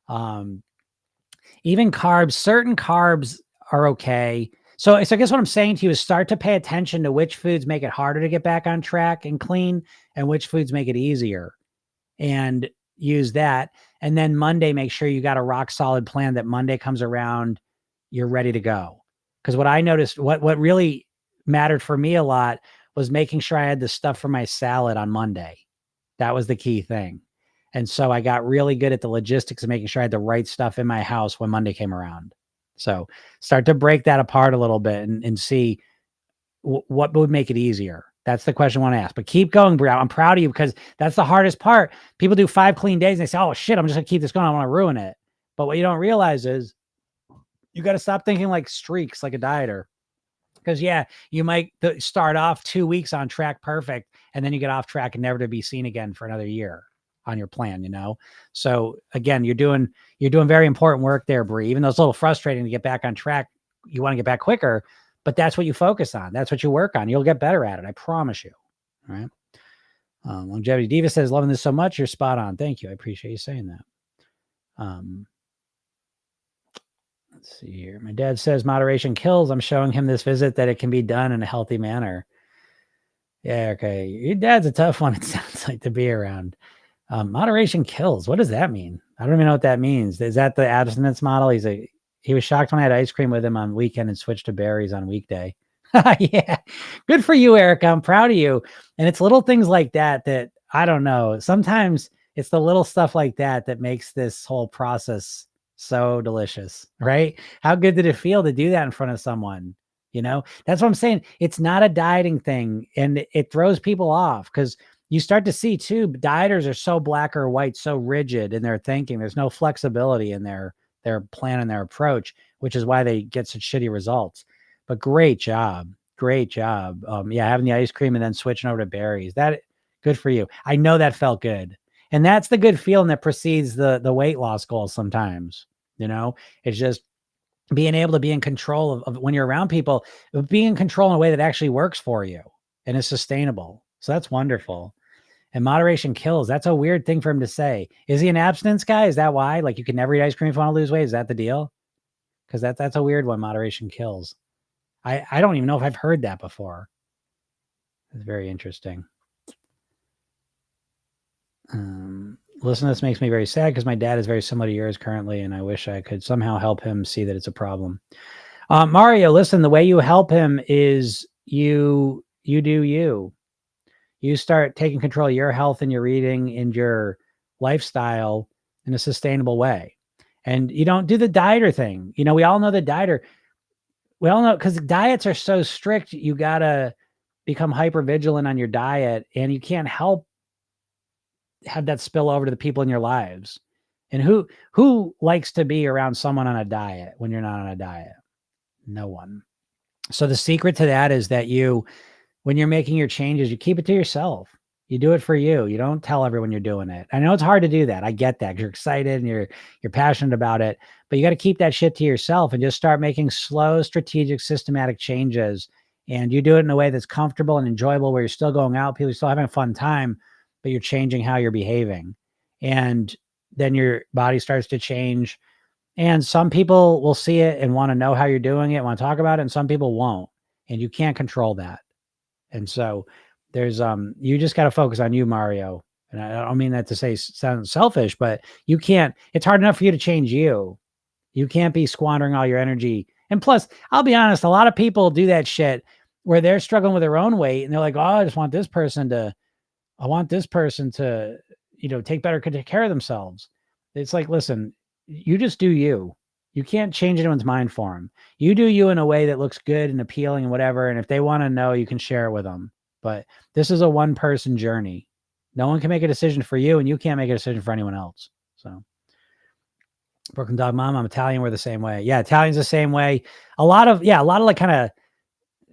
Even carbs, certain carbs are okay. So I guess what I'm saying to you is start to pay attention to which foods make it harder to get back on track and clean and which foods make it easier, and use that. And then Monday, make sure you got a rock solid plan that Monday comes around, you're ready to go. Because what I noticed, what really mattered for me a lot was making sure I had the stuff for my salad on Monday. That was the key thing. And so I got really good at the logistics of making sure I had the right stuff in my house when Monday came around. So start to break that apart a little bit and see what would make it easier. That's the question I want to ask. But keep going, Bri. I'm proud of you because that's the hardest part. People do 5 clean days and they say, oh, shit, I'm just going to keep this going. I want to ruin it. But what you don't realize is you got to stop thinking like streaks, like a dieter. Because, yeah, you might start off 2 weeks on track perfect, and then you get off track and never to be seen again for another year on your plan, So, again, you're doing very important work there, Bri. Even though it's a little frustrating to get back on track, you want to get back quicker, but that's what you focus on. That's what you work on. You'll get better at it. I promise you. All right. Longevity Diva says, loving this so much. You're spot on. Thank you. I appreciate you saying that. Let's see here. My dad says moderation kills. I'm showing him this visit that it can be done in a healthy manner. Yeah, okay. Your dad's a tough one, it sounds like, to be around. Moderation kills. What does that mean? I don't even know what that means. Is that the abstinence model? He was shocked when I had ice cream with him on weekend and switched to berries on weekday. Yeah. Good for you, Erica. I'm proud of you. And it's little things like that I don't know. Sometimes it's the little stuff like that makes this whole process so delicious, right? How good did it feel to do that in front of someone? That's what I'm saying. It's not a dieting thing, and it throws people off because you start to see too, dieters are so black or white, so rigid in their thinking. There's no flexibility in their plan and their approach, which is why they get such shitty results. But great job. Yeah, having the ice cream and then switching over to berries. That good for you. I know that felt good. And that's the good feeling that precedes the weight loss goals sometimes. It's just being able to be in control of when you're around people, being in control in a way that actually works for you and is sustainable. So that's wonderful. And moderation kills. That's a weird thing for him to say. Is he an abstinence guy? Is that why? Like you can never eat ice cream if you want to lose weight? Is that the deal? Because that's a weird one. Moderation kills. I don't even know if I've heard that before. It's very interesting. Listen, this makes me very sad because my dad is very similar to yours currently, and I wish I could somehow help him see that it's a problem. Mario, listen, the way you help him is you do you. You start taking control of your health and your eating and your lifestyle in a sustainable way. And you don't do the dieter thing. We all know the dieter. We all know because diets are so strict, you got to become hyper vigilant on your diet, and you can't help have that spill over to the people in your lives. And who likes to be around someone on a diet when you're not on a diet? No one. So the secret to that is that when you're making your changes, you keep it to yourself. You do it for you. You don't tell everyone you're doing it. I know it's hard to do that. I get that. You're excited and you're passionate about it, but you got to keep that shit to yourself and just start making slow, strategic, systematic changes. And you do it in a way that's comfortable and enjoyable, where you're still going out, people are still having a fun time, but you're changing how you're behaving. And then your body starts to change. And some people will see it and want to know how you're doing it, want to talk about it, and some people won't. And you can't control that. And so there's you just got to focus on you, Mario. And I don't mean that to say sound selfish, but you can't, it's hard enough for you to change you. You can't be squandering all your energy. And plus, I'll be honest, a lot of people do that shit where they're struggling with their own weight and they're like, oh, I just want this person to, I want this person to, take better care of themselves. It's like, listen, you just do you. You can't change anyone's mind for them. You do you in a way that looks good and appealing and whatever. And if they want to know, you can share it with them. But this is a one person journey. No one can make a decision for you, and you can't make a decision for anyone else. So, Brooklyn Dog Mom, I'm Italian. We're the same way. Yeah, Italian's the same way. A lot of like kind of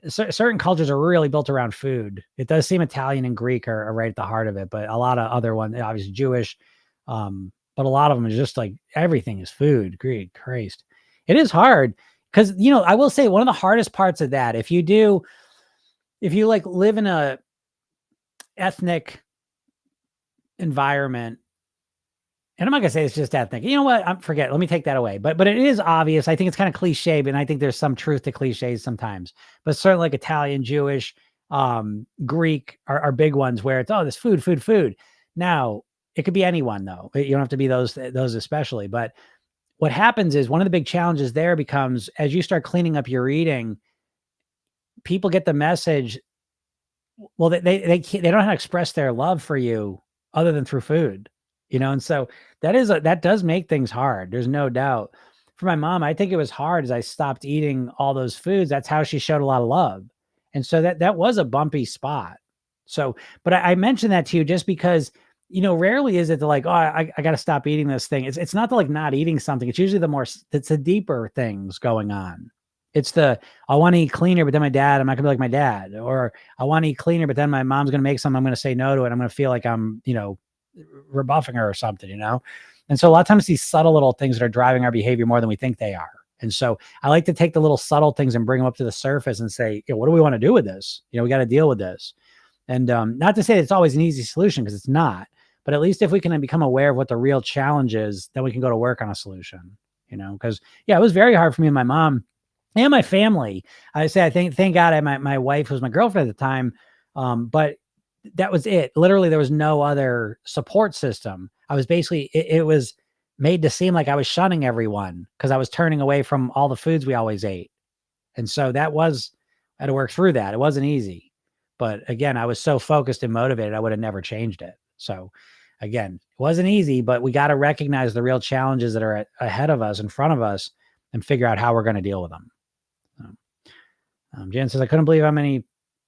certain cultures are really built around food. It does seem Italian and Greek are right at the heart of it, but a lot of other ones, obviously Jewish, but a lot of them is just like everything is food. Greek, Christ, it is hard because I will say one of the hardest parts of that, if you like live in a ethnic environment. And I'm not gonna say it's just ethnic. You know what? Forget. Let me take that away. But it is obvious. I think it's kind of cliche, but I think there's some truth to cliches sometimes. But certainly like Italian, Jewish, Greek are big ones where it's this food, food, food. Now it could be anyone though. You don't have to be those especially. But what happens is one of the big challenges there becomes as you start cleaning up your eating, people get the message. Well, they can't, they don't know how to express their love for you other than through food. And so that does make things hard. There's no doubt. For my mom, I think it was hard as I stopped eating all those foods. That's how she showed a lot of love. And so that was a bumpy spot. So, but I mentioned that to you just because, rarely is it like, oh, I got to stop eating this thing. It's not the like not eating something. It's usually it's the deeper things going on. It's I want to eat cleaner, but then I'm not gonna be like my dad, or I want to eat cleaner, but then my mom's going to make something. I'm going to say no to it. I'm going to feel like I'm, rebuffing her or something, And so a lot of times these subtle little things that are driving our behavior more than we think they are. And so I like to take the little subtle things and bring them up to the surface and say, what do we want to do with this? We got to deal with this. And not to say it's always an easy solution because it's not, but at least if we can become aware of what the real challenge is, then we can go to work on a solution, because it was very hard for me and my mom and my family. I say, thank God I had my wife, who was my girlfriend at the time. But that was it. Literally, there was no other support system. I was basically, it was made to seem like I was shunning everyone because I was turning away from all the foods we always ate. And so I had to work through that. It wasn't easy. But again, I was so focused and motivated, I would have never changed it. So again, it wasn't easy, but we got to recognize the real challenges that are ahead of us, in front of us, and figure out how we're going to deal with them. Jan says, I couldn't believe how many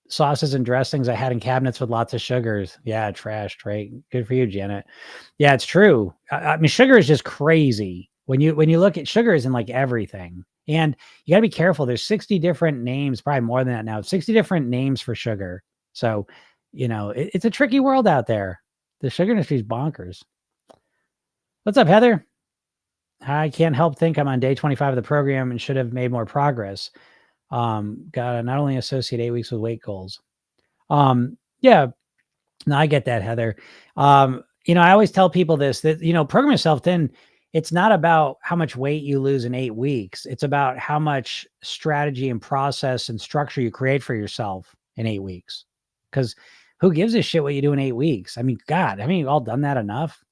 sauces and dressings I had in cabinets with lots of sugars. Yeah, trashed, right? Good for you, Janet. Yeah, it's true. I mean, sugar is just crazy. When you look at sugar is in like everything. And you got to be careful. There's 60 different names, probably more than that now, 60 different names for sugar. So, it's a tricky world out there. The sugar industry is bonkers. What's up, Heather? I can't help think I'm on day 25 of the program and should have made more progress. Gotta not only associate 8 weeks with weight goals. Yeah, no, I get that, Heather. I always tell people this, that, program yourself thin. It's not about how much weight you lose in 8 weeks. It's about how much strategy and process and structure you create for yourself in 8 weeks. Because who gives a shit what you do in 8 weeks? I mean, God, haven't you all done that enough?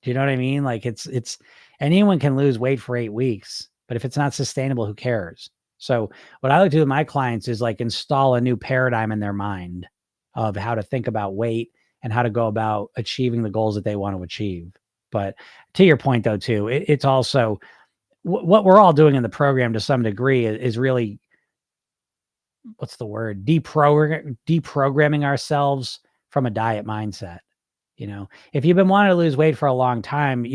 Do you know what I mean? Like it's anyone can lose weight for 8 weeks, but if it's not sustainable, who cares? So what I like to do with my clients is like install a new paradigm in their mind of how to think about weight and how to go about achieving the goals that they want to achieve. But to your point though, too, it's also what we're all doing in the program to some degree is really, what's the word? Deprogramming ourselves from a diet mindset. If you've been wanting to lose weight for a long time,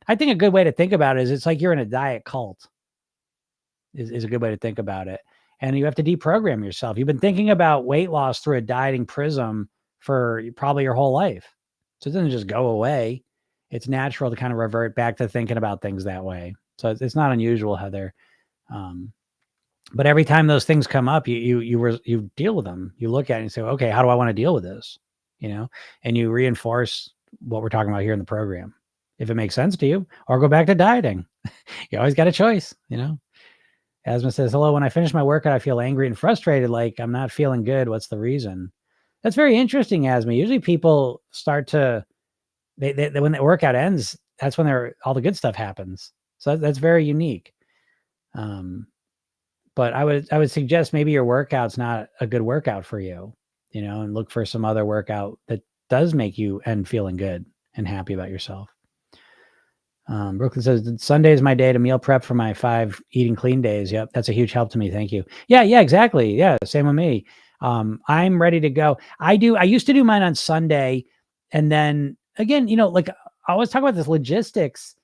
I think a good way to think about it is it's like you're in a diet cult is a good way to think about it. And you have to deprogram yourself. You've been thinking about weight loss through a dieting prism for probably your whole life. So it doesn't just go away. It's natural to kind of revert back to thinking about things that way. So it's not unusual, Heather. But every time those things come up, you deal with them. You look at it and say, okay, how do I want to deal with this? And you reinforce what we're talking about here in the program, if it makes sense to you, or go back to dieting. You always got a choice, Asma says, hello, when I finish my workout, I feel angry and frustrated, like I'm not feeling good. What's the reason? That's very interesting, Asma. Usually people start to, they when the workout ends, that's when all the good stuff happens. So that's very unique. But I would suggest maybe your workout's not a good workout for you, and look for some other workout that does make you end feeling good and happy about yourself. Brooklyn says, Sunday is my day to meal prep for my 5 eating clean days. Yep. That's a huge help to me. Thank you. Yeah, exactly. Yeah. Same with me. I'm ready to go. I used to do mine on Sunday. And then again, like I always talk about this logistics.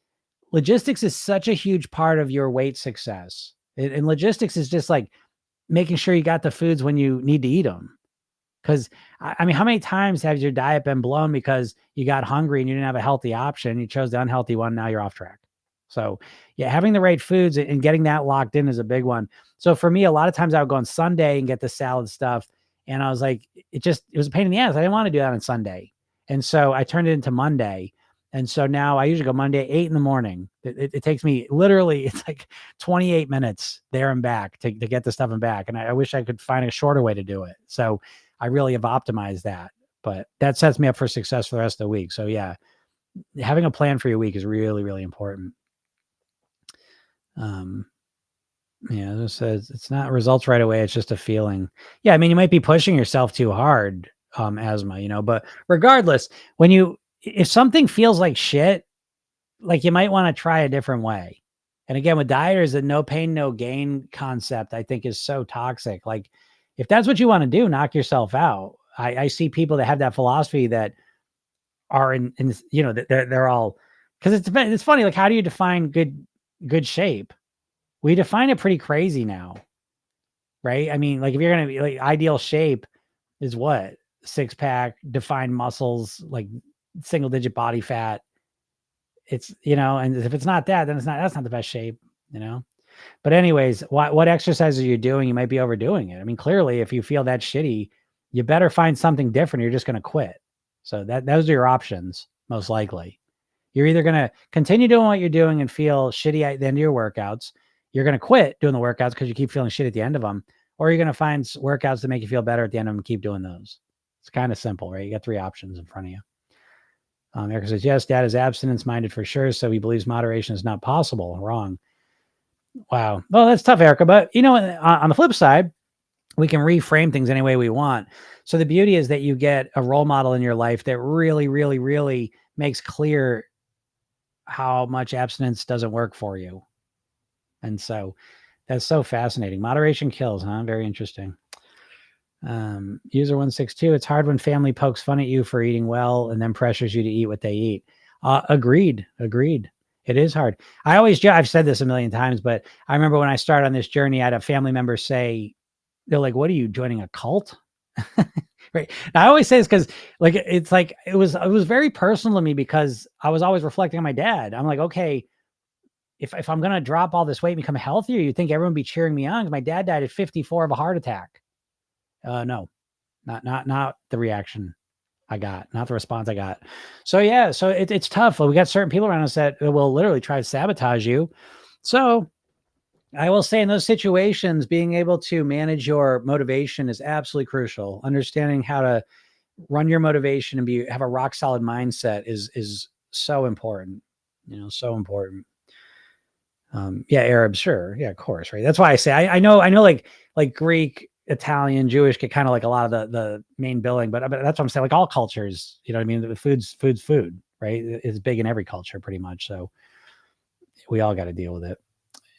Logistics is such a huge part of your weight success. And logistics is just like making sure you got the foods when you need to eat them. Because I mean, how many times has your diet been blown because you got hungry and you didn't have a healthy option? You chose the unhealthy one. Now you're off track. So yeah, having the right foods and getting that locked in is a big one. So for me, a lot of times I would go on Sunday and get the salad stuff. And I was like, it was a pain in the ass. I didn't want to do that on Sunday. And so I turned it into Monday. And so now I usually go Monday at 8 in the morning. It takes me literally, it's like 28 minutes there and back to get the stuff and back. And I wish I could find a shorter way to do it. So I really have optimized that, but that sets me up for success for the rest of the week. So yeah, having a plan for your week is really, really important. Yeah, it says it's not results right away. It's just a feeling. Yeah. I mean, you might be pushing yourself too hard, Asma, but regardless, if something feels like shit, like you might want to try a different way. And again, with dieters, the no pain, no gain concept, I think is so toxic. Like if that's what you want to do, knock yourself out. I see people that have that philosophy that are in that they're all, because it's funny. Like, how do you define good shape? We define it pretty crazy now, right? I mean, like if you're going to be like ideal shape is what? 6-pack, defined muscles, like single digit body fat. It's, and if it's not that, then that's not the best shape, But anyways, what exercises are you doing? You might be overdoing it. I mean, clearly, if you feel that shitty, you better find something different. You're just going to quit. So those are your options, most likely. You're either going to continue doing what you're doing and feel shitty at the end of your workouts. You're going to quit doing the workouts because you keep feeling shit at the end of them, or you're going to find workouts that make you feel better at the end of them and keep doing those. It's kind of simple, right? You got 3 options in front of you. Erica says, yes, dad is abstinence-minded for sure, so he believes moderation is not possible. Wrong. Wow. Well, that's tough, Erica. But, on the flip side, we can reframe things any way we want. So the beauty is that you get a role model in your life that really, really, really makes clear how much abstinence doesn't work for you. And so that's so fascinating. Moderation kills, huh? Very interesting. User 162, it's hard when family pokes fun at you for eating well and then pressures you to eat what they eat. Agreed. It is hard. I've said this a million times, but I remember when I started on this journey, I had a family member say, they're like, what are you, joining a cult? Right. And I always say this because it was very personal to me because I was always reflecting on my dad. I'm like, okay, if I'm going to drop all this weight and become healthier, you'd think everyone would be cheering me on because my dad died at 54 of a heart attack. No, not the reaction I got, not the response I got. So yeah, so it's tough. We got certain people around us that will literally try to sabotage you. So I will say in those situations, being able to manage your motivation is absolutely crucial. Understanding how to run your motivation and have a rock solid mindset is so important, so important. Yeah, Arab, sure. Yeah, of course. Right. That's why I say, I know like Greek, Italian, Jewish get kind of like a lot of the main billing, but that's what I'm saying. Like all cultures, what I mean? The food's food, right? It's big in every culture pretty much. So we all got to deal with it.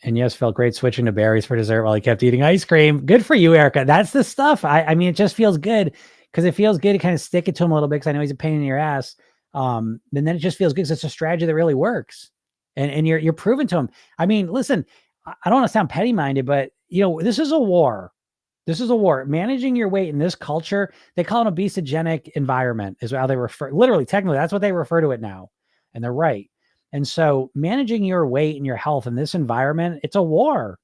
And yes, felt great switching to berries for dessert while he kept eating ice cream. Good for you, Erica. That's the stuff. I mean, it just feels good because it feels good to kind of stick it to him a little bit because I know he's a pain in your ass. And then it just feels good because it's a strategy that really works. And you're proving to him. I mean, listen, I don't want to sound petty minded, but this is a war. This is a war. Managing your weight in this culture, they call it an obesogenic environment is how they refer. Literally, technically, that's what they refer to it now. And they're right. And so managing your weight and your health in this environment, it's a war.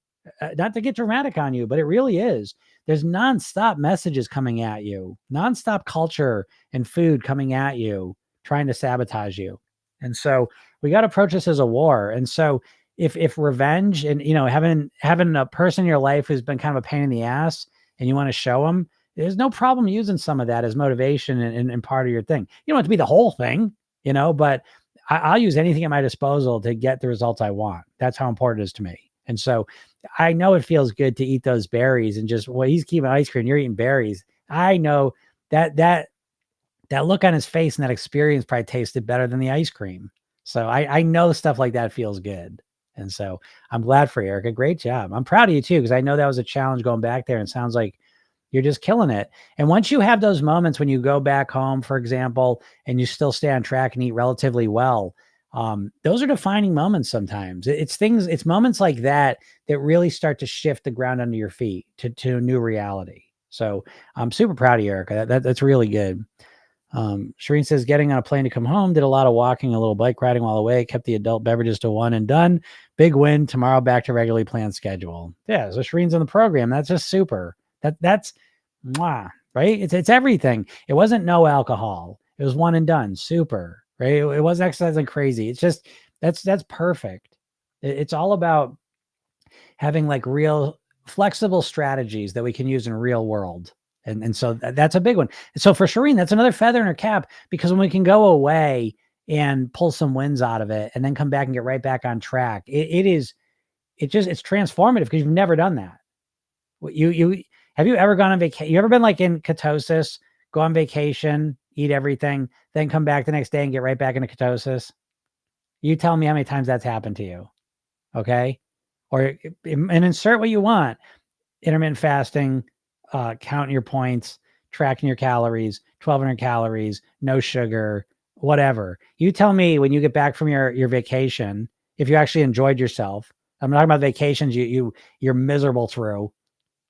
Not to get dramatic on you, but it really is. There's nonstop messages coming at you, nonstop culture and food coming at you, trying to sabotage you. And so we got to approach this as a war. And so if revenge and, having a person in your life who's been kind of a pain in the ass and you want to show them, there's no problem using some of that as motivation and part of your thing. You don't have to be the whole thing, but I'll use anything at my disposal to get the results I want. That's how important it is to me. And so I know it feels good to eat those berries and just, well, he's keeping ice cream, you're eating berries. I know that look on his face and that experience probably tasted better than the ice cream. So I know stuff like that feels good. And so I'm glad for you, Erica. Great job. I'm proud of you too, because I know that was a challenge going back there, and it sounds like you're just killing it. And once you have those moments when you go back home, for example, and you still stay on track and eat relatively well, those are defining moments sometimes. It's moments like that that really start to shift the ground under your feet to a new reality. So I'm super proud of you, Erica. That's really good. Shireen says, getting on a plane to come home, did a lot of walking, a little bike riding while away, kept the adult beverages to one and done. Big win. Tomorrow back to regularly planned schedule. Yeah, so Shireen's on the program. That's just super. That's mwah, right? It's everything. It wasn't no alcohol. It was one and done. Super, right? It wasn't exercising crazy. It's just that's perfect. It's all about having like real flexible strategies that we can use in real world. And so that's a big one. So for Shireen, that's another feather in her cap, because when we can go away and pull some wins out of it and then come back and get right back on track, it's transformative, because you've never done that. Have you ever gone on vacation? You ever been like in ketosis, go on vacation, eat everything, then come back the next day and get right back into ketosis? You tell me how many times that's happened to you. Okay. And insert what you want. Intermittent fasting, counting your points, tracking your calories, 1,200 calories, no sugar, whatever. You tell me when you get back from your vacation, if you actually enjoyed yourself. I'm not talking about vacations you're miserable through.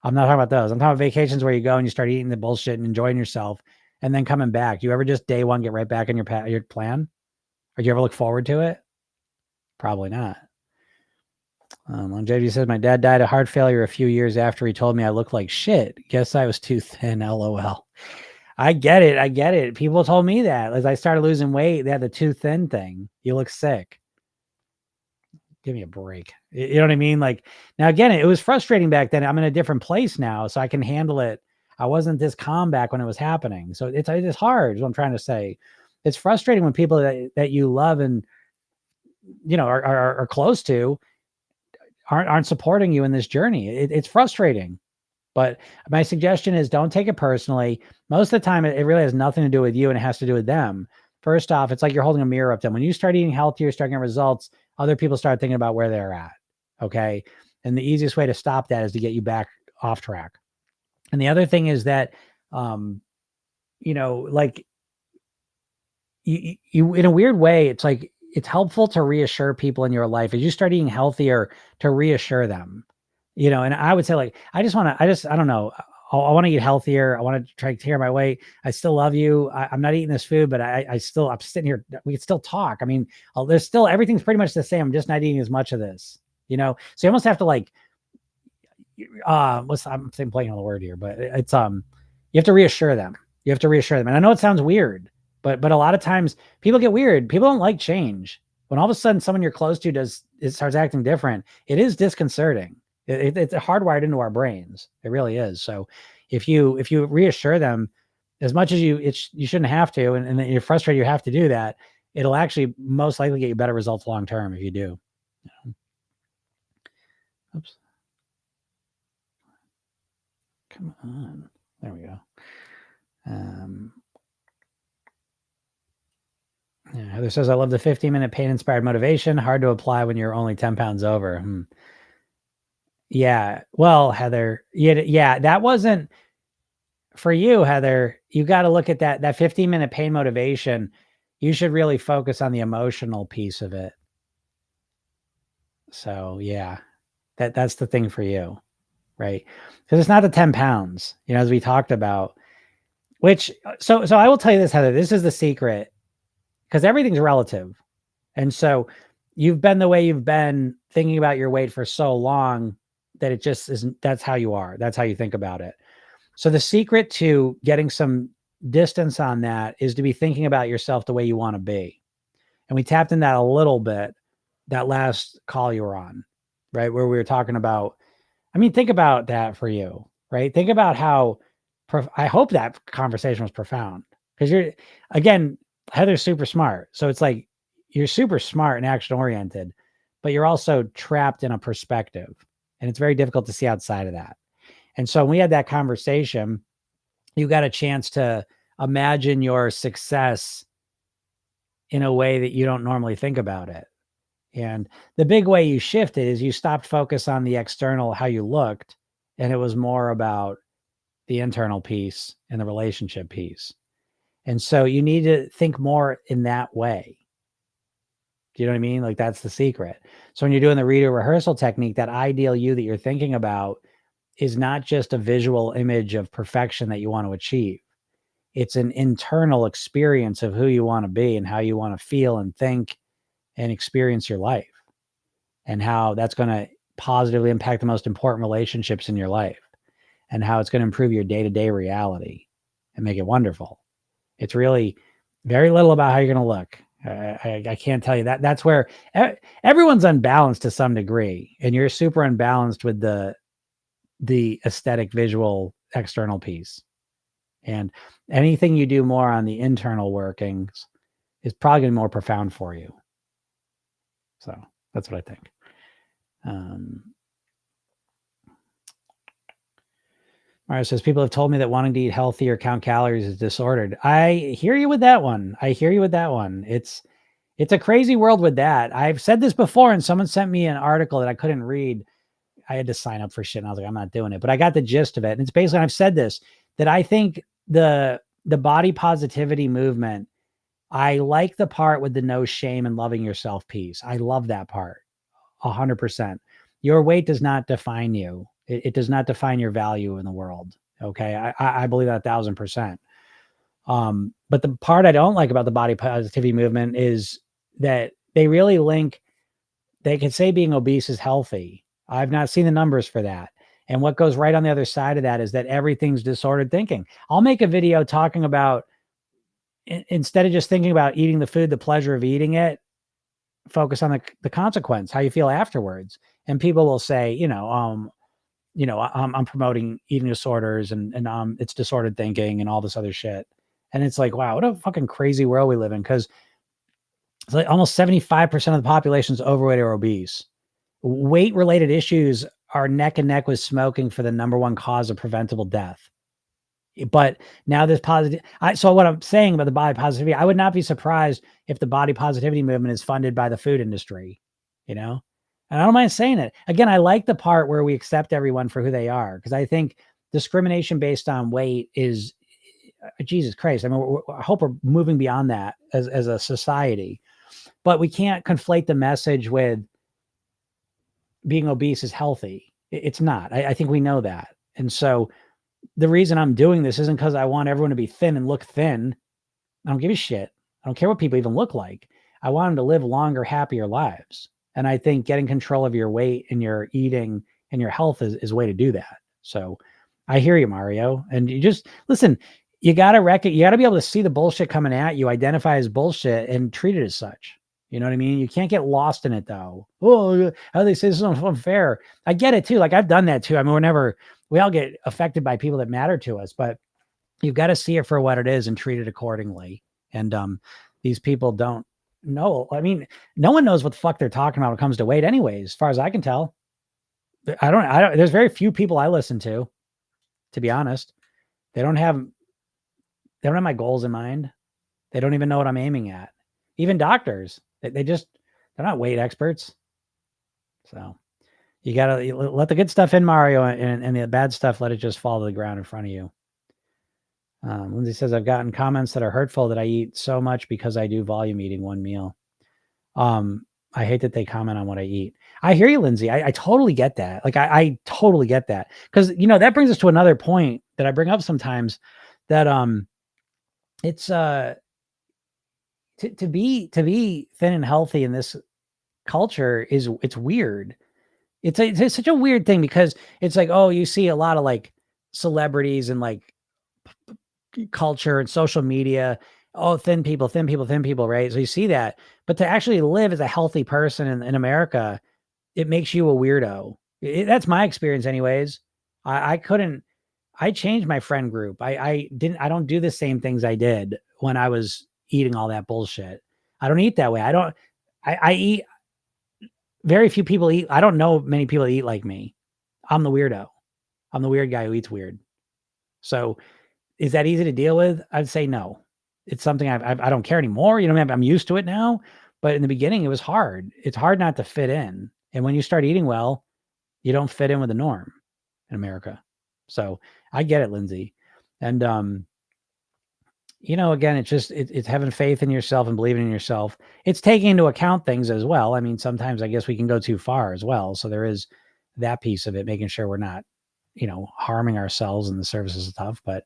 I'm not talking about those. I'm talking about vacations where you go and you start eating the bullshit and enjoying yourself and then coming back. Do you ever just day one get right back in your plan? Or do you ever look forward to it? Probably not. Longevity says, my dad died of heart failure a few years after he told me I looked like shit. Guess I was too thin, LOL. I get it. People told me that as I started losing weight, they had the too thin thing. You look sick. Give me a break. You know what I mean? Like, now again, it was frustrating back then. I'm in a different place now, so I can handle it. I wasn't this calm back when it was happening. So it's hard, is what I'm trying to say. It's frustrating when people that you love and, are close to aren't supporting you in this journey. It's frustrating. But my suggestion is, don't take it personally. Most of the time, it really has nothing to do with you, and it has to do with them. First off, it's like you're holding a mirror up to them. When you start eating healthier, start getting results, other people start thinking about where they're at. Okay. And the easiest way to stop that is to get you back off track. And the other thing is that, like you in a weird way, it's like, it's helpful to reassure people in your life as you start eating healthier, to reassure them, and I would say, like, I don't know. I want to eat healthier. I want to try to clear my weight. I still love you. I'm not eating this food, but I'm sitting here. We can still talk. I mean, there's still, everything's pretty much the same. I'm just not eating as much of this, so you almost have to, like, I'm playing on the word here, but it's, you have to reassure them. And I know it sounds weird, but a lot of times people get weird. People don't like change. When all of a sudden someone you're close to starts acting different, it is disconcerting. It's hardwired into our brains. It really is. So if you reassure them, as much as you shouldn't have to, and then you're frustrated you have to do that, it'll actually most likely get you better results long term if you do. Oops. Come on. There we go. Yeah, Heather says, I love the 15-minute pain-inspired motivation. Hard to apply when you're only 10 pounds over. Yeah. Well, Heather, yeah, that wasn't for you, Heather. You got to look at that 15-minute pain motivation. You should really focus on the emotional piece of it. So yeah, that's the thing for you, right? Because it's not the 10 pounds, as we talked about, so I will tell you this, Heather, this is the secret, because everything's relative. And so you've been the way you've been thinking about your weight for so long that it just isn't, that's how you are. That's how you think about it. So the secret to getting some distance on that is to be thinking about yourself the way you want to be. And we tapped in that a little bit. that last call you were on, right? Where we were talking about, I mean, think about that for you, right? Think about how, I hope that conversation was profound because again, Heather's super smart. So it's like you're super smart and action oriented, but you're also trapped in a perspective. And it's very difficult to see outside of that. And so when we had that conversation, you got a chance to imagine your success in a way that you don't normally think about it. And the big way you shifted is you stopped focus on the external, how you looked, and it was more about the internal piece and the relationship piece. And so you need to think more in that way. Do you know what I mean? Like that's the secret. So when you're doing the reader rehearsal technique, that ideal you that you're thinking about is not just a visual image of perfection that you want to achieve. It's an internal experience of who you want to be and how you want to feel and think and experience your life, and how that's going to positively impact the most important relationships in your life, and how it's going to improve your day-to-day reality and make it wonderful. It's really very little about how you're going to look. I can't tell you that. That's where everyone's unbalanced to some degree, and you're super unbalanced with the aesthetic, visual, external piece. And anything you do more on the internal workings is probably going to be more profound for you. So that's what I think. Mario says, people have told me that wanting to eat healthy or count calories is disordered. I hear you with that one. It's a crazy world with that. I've said this before, and someone sent me an article that I couldn't read. I had to sign up for shit, and I was like, I'm not doing it. But I got the gist of it. And it's basically, I've said this, that I think the body positivity movement, I like the part with the no shame and loving yourself piece. I love that part 100%. Your weight does not define you. It does not define your value in the world. Okay. I believe that 1,000%. But the part I don't like about the body positivity movement is that they really link, they can say being obese is healthy. I've not seen the numbers for that. And what goes right on the other side of that is that everything's disordered thinking. I'll make a video talking about, instead of just thinking about eating the food, the pleasure of eating it, focus on the consequence, how you feel afterwards. And people will say, I'm promoting eating disorders and it's disordered thinking and all this other shit. And it's like, wow, what a fucking crazy world we live in. Cause it's like almost 75% of the population is overweight or obese. Weight related issues are neck and neck with smoking for the number one cause of preventable death. But now this positive, so what I'm saying about the body positivity, I would not be surprised if the body positivity movement is funded by the food industry, and I don't mind saying it. Again, I like the part where we accept everyone for who they are, because I think discrimination based on weight is, Jesus Christ. I mean, I hope we're moving beyond that as a society, but we can't conflate the message with being obese is healthy. It's not. I think we know that. And so the reason I'm doing this isn't because I want everyone to be thin and look thin. I don't give a shit. I don't care what people even look like. I want them to live longer, happier lives. And I think getting control of your weight and your eating and your health is a way to do that. So I hear you, Mario. And you just listen, you got to you got to be able to see the bullshit coming at you, identify as bullshit, and treat it as such. You know what I mean? You can't get lost in it though. Oh, how they say this is unfair. I get it too. Like I've done that too. I mean, we all get affected by people that matter to us, but you've got to see it for what it is and treat it accordingly. And these people don't know. I mean, no one knows what the fuck they're talking about when it comes to weight anyways, as far as I can tell. I don't, there's very few people I listen to be honest. They don't have my goals in mind. They don't even know what I'm aiming at. Even doctors, they're not weight experts. So you got to let the good stuff in, Mario, and the bad stuff, let it just fall to the ground in front of you. Lindsay says, I've gotten comments that are hurtful that I eat so much because I do volume eating one meal. I hate that they comment on what I eat. I hear you, Lindsay. I totally get that. Like I totally get that. Cause that brings us to another point that I bring up sometimes, that it's to be thin and healthy in this culture it's weird. It's such a weird thing, because it's like, oh, you see a lot of like celebrities and like culture and social media. Oh, thin people, right? So you see that, But to actually live as a healthy person in America, it makes you a weirdo. That's my experience anyways. I couldn't I changed my friend group. I don't do the same things I did when I was eating all that bullshit. I don't eat that way. I eat very few people eat. I don't know many people that eat like me. I'm the weirdo. I'm the weird guy who eats weird. So is that easy to deal with? I'd say no. It's something I don't care anymore. You know, I'm used to it now. But in the beginning, it was hard. It's hard not to fit in. And when you start eating well, you don't fit in with the norm in America. So I get it, Lindsay. And again, it's having faith in yourself and believing in yourself. It's taking into account things as well. I mean, sometimes I guess we can go too far as well. So there is that piece of it, making sure we're not, harming ourselves in the service is tough. But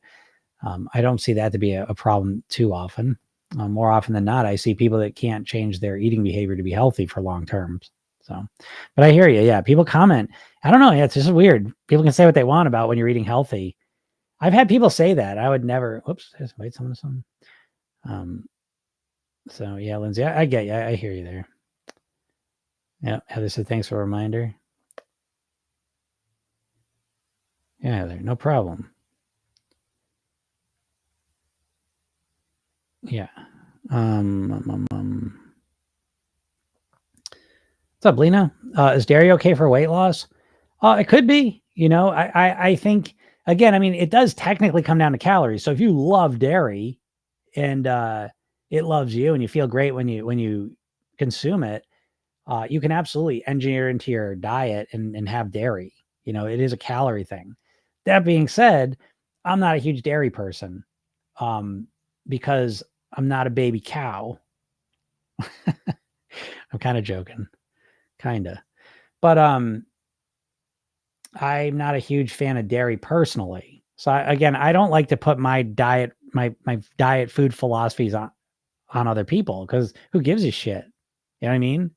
I don't see that to be a problem too often. More often than not, I see people that can't change their eating behavior to be healthy for long terms. So, but I hear you. Yeah. People comment. I don't know. Yeah, it's just weird. People can say what they want about when you're eating healthy. I've had people say that. I would never, just wait, something. So yeah, Lindsay, I get you. I hear you there. Yeah. Heather said, thanks for a reminder. Yeah, Heather, no problem. Yeah. What's up, Lena? Is dairy okay for weight loss? It could be. I think again. I mean, it does technically come down to calories. So if you love dairy and it loves you, and you feel great when you consume it, you can absolutely engineer into your diet and have dairy. It is a calorie thing. That being said, I'm not a huge dairy person because I'm not a baby cow. I'm kind of joking, kind of. But I'm not a huge fan of dairy personally. So again, I don't like to put my diet, my diet food philosophies on other people because who gives a shit? You know what I mean?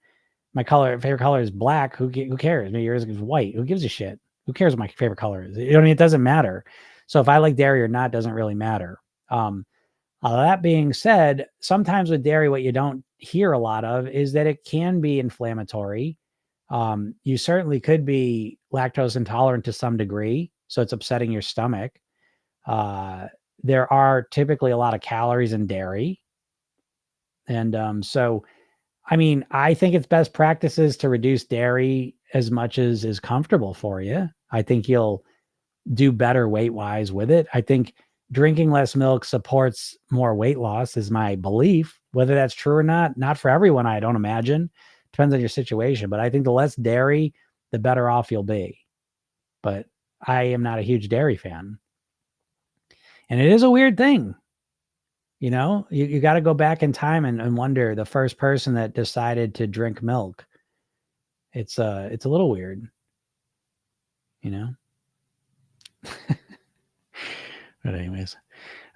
My favorite color is black. Who cares? Maybe yours is white. Who gives a shit? Who cares what my favorite color is? I mean, it doesn't matter. So if I like dairy or not doesn't really matter. That being said, sometimes with dairy, what you don't hear a lot of is that it can be inflammatory. You certainly could be lactose intolerant to some degree, so it's upsetting your stomach. There are typically a lot of calories in dairy. And so, I mean, I think it's best practices to reduce dairy as much as is comfortable for you. I think you'll do better weight-wise with it. I think drinking less milk supports more weight loss is my belief. Whether that's true or not for everyone, I don't imagine. Depends on your situation. But I think the less dairy, the better off you'll be. But I am not a huge dairy fan. And it is a weird thing. You got to go back in time and wonder the first person that decided to drink milk. It's a little weird, But anyways,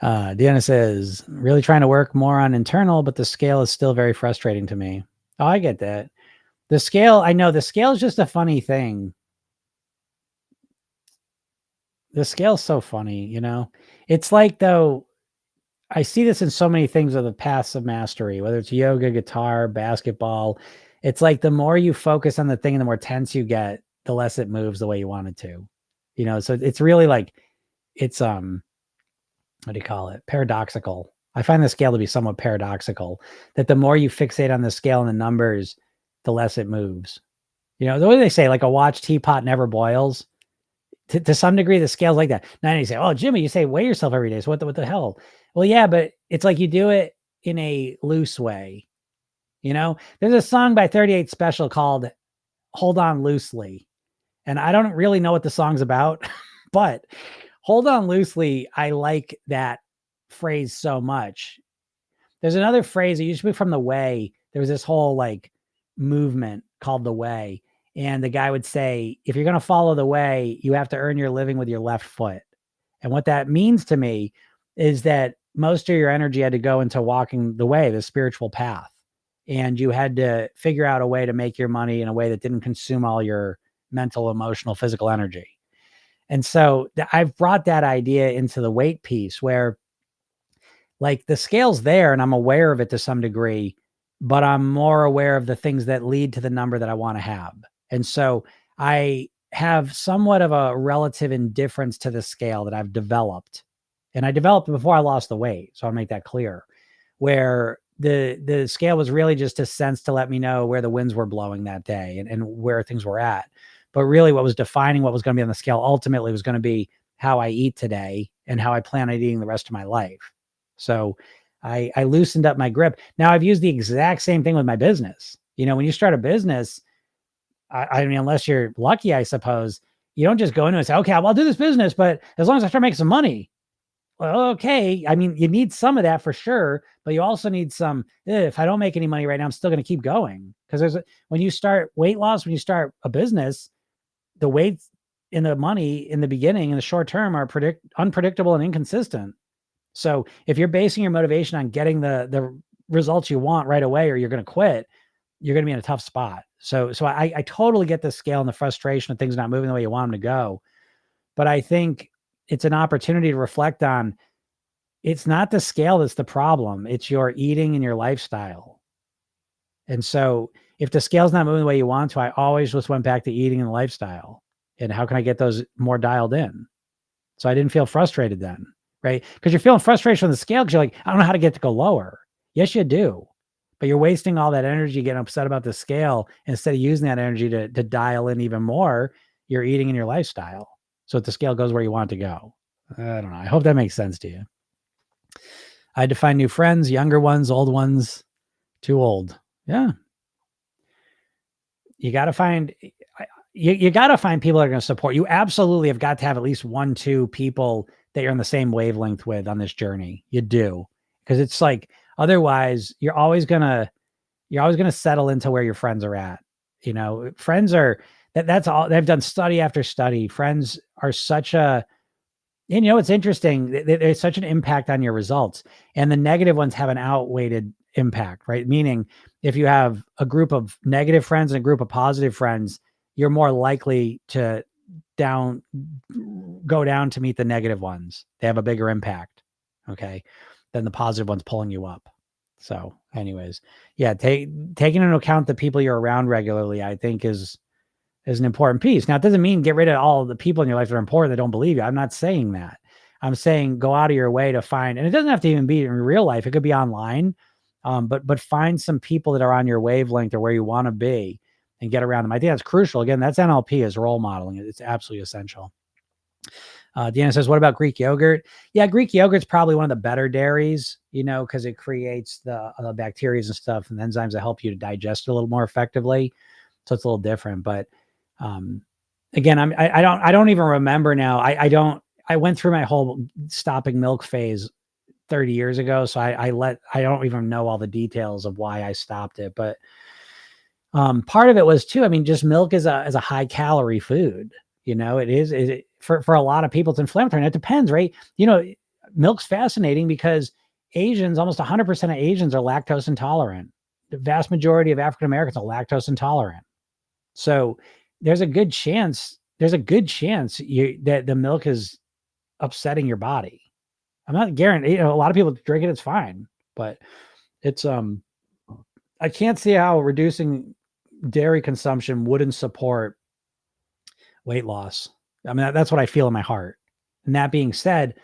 Deanna says, really trying to work more on internal, but the scale is still very frustrating to me. Oh, I get that. The scale, I know the scale is just a funny thing. The scale's so funny, It's like, though, I see this in so many things of the paths of mastery, whether it's yoga, guitar, basketball. It's like the more you focus on the thing and the more tense you get, the less it moves the way you want it to. So it's really like, it's what do you call it? Paradoxical. I find the scale to be somewhat paradoxical, that the more you fixate on the scale and the numbers, the less it moves. The way they say, like a watch teapot never boils. To some degree, the scale's like that. Now you say, oh, Jimmy, you say weigh yourself every day. So what the hell? Well, yeah, but it's like you do it in a loose way. There's a song by 38 Special called Hold On Loosely. And I don't really know what the song's about, but hold on loosely. I like that phrase so much. There's another phrase that used to be from The Way. There was this whole like movement called The Way. And the guy would say, if you're going to follow the way, you have to earn your living with your left foot. And what that means to me is that most of your energy had to go into walking the way, the spiritual path. And you had to figure out a way to make your money in a way that didn't consume all your mental, emotional, physical energy. And so I've brought that idea into the weight piece where like the scale's there and I'm aware of it to some degree, but I'm more aware of the things that lead to the number that I want to have. And so I have somewhat of a relative indifference to the scale that I've developed. And I developed it before I lost the weight. So I'll make that clear. Where the scale was really just a sense to let me know where the winds were blowing that day and where things were at. But really what was defining what was going to be on the scale ultimately was going to be how I eat today and how I plan on eating the rest of my life. So I loosened up my grip. Now I've used the exact same thing with my business. When you start a business, I mean, unless you're lucky, I suppose, you don't just go into it and say, okay, I'll do this business, but as long as I start making some money. Well, okay. I mean, you need some of that for sure, but you also need some, if I don't make any money right now, I'm still going to keep going. Because when you start weight loss, when you start a business, the weights in the money in the beginning, in the short term, are unpredictable and inconsistent. So if you're basing your motivation on getting the results you want right away, or you're going to quit, you're going to be in a tough spot. So I totally get the scale and the frustration of things not moving the way you want them to go. But I think it's an opportunity to reflect on, it's not the scale that's the problem. It's your eating and your lifestyle. And so if the scale's not moving the way you want to, I always just went back to eating and lifestyle. And how can I get those more dialed in? So I didn't feel frustrated then, right? Because you're feeling frustration on the scale because you're like, I don't know how to get to go lower. Yes, you do. But you're wasting all that energy getting upset about the scale instead of using that energy to dial in even more your eating and your lifestyle. So that the scale goes where you want it to go. I don't know. I hope that makes sense to you. I had to find new friends, younger ones, old ones, too old. Yeah. You got to find, you got to find people that are going to support you. Absolutely have got to have at least 1-2 people that you're on the same wavelength with on this journey. You do. Because it's like, otherwise you're always going to settle into where your friends are at. Friends are, that's all. They've done study after study. Friends are such a, it's interesting. There's such an impact on your results, and the negative ones have an outweighed impact, right? Meaning if you have a group of negative friends and a group of positive friends, you're more likely to go down to meet the negative ones. They have a bigger impact, okay, than the positive ones pulling you up. So anyways, yeah, taking into account the people you're around regularly, I think is an important piece. Now, it doesn't mean get rid of all the people in your life that are important that don't believe you. I'm not saying that. I'm saying go out of your way to find, and it doesn't have to even be in real life. It could be online, but find some people that are on your wavelength or where you want to be and get around them. I think that's crucial. Again, that's NLP, is role modeling. It's absolutely essential. Deanna says, what about Greek yogurt? Yeah, Greek yogurt's probably one of the better dairies, because it creates the bacteria and stuff and enzymes that help you to digest it a little more effectively. So it's a little different. But again, I don't even remember now. I went through my whole stopping milk phase 30 years ago. So I don't even know all the details of why I stopped it. But part of it was too, I mean, just milk is a high calorie food. It is for a lot of people, it's inflammatory. And it depends, right? Milk's fascinating because Asians, almost 100% of Asians are lactose intolerant. The vast majority of African Americans are lactose intolerant. So there's a good chance that the milk is upsetting your body. I'm not guaranteeing, a lot of people drink it, it's fine, but it's, I can't see how reducing dairy consumption wouldn't support weight loss. I mean, that's what I feel in my heart. And that being said,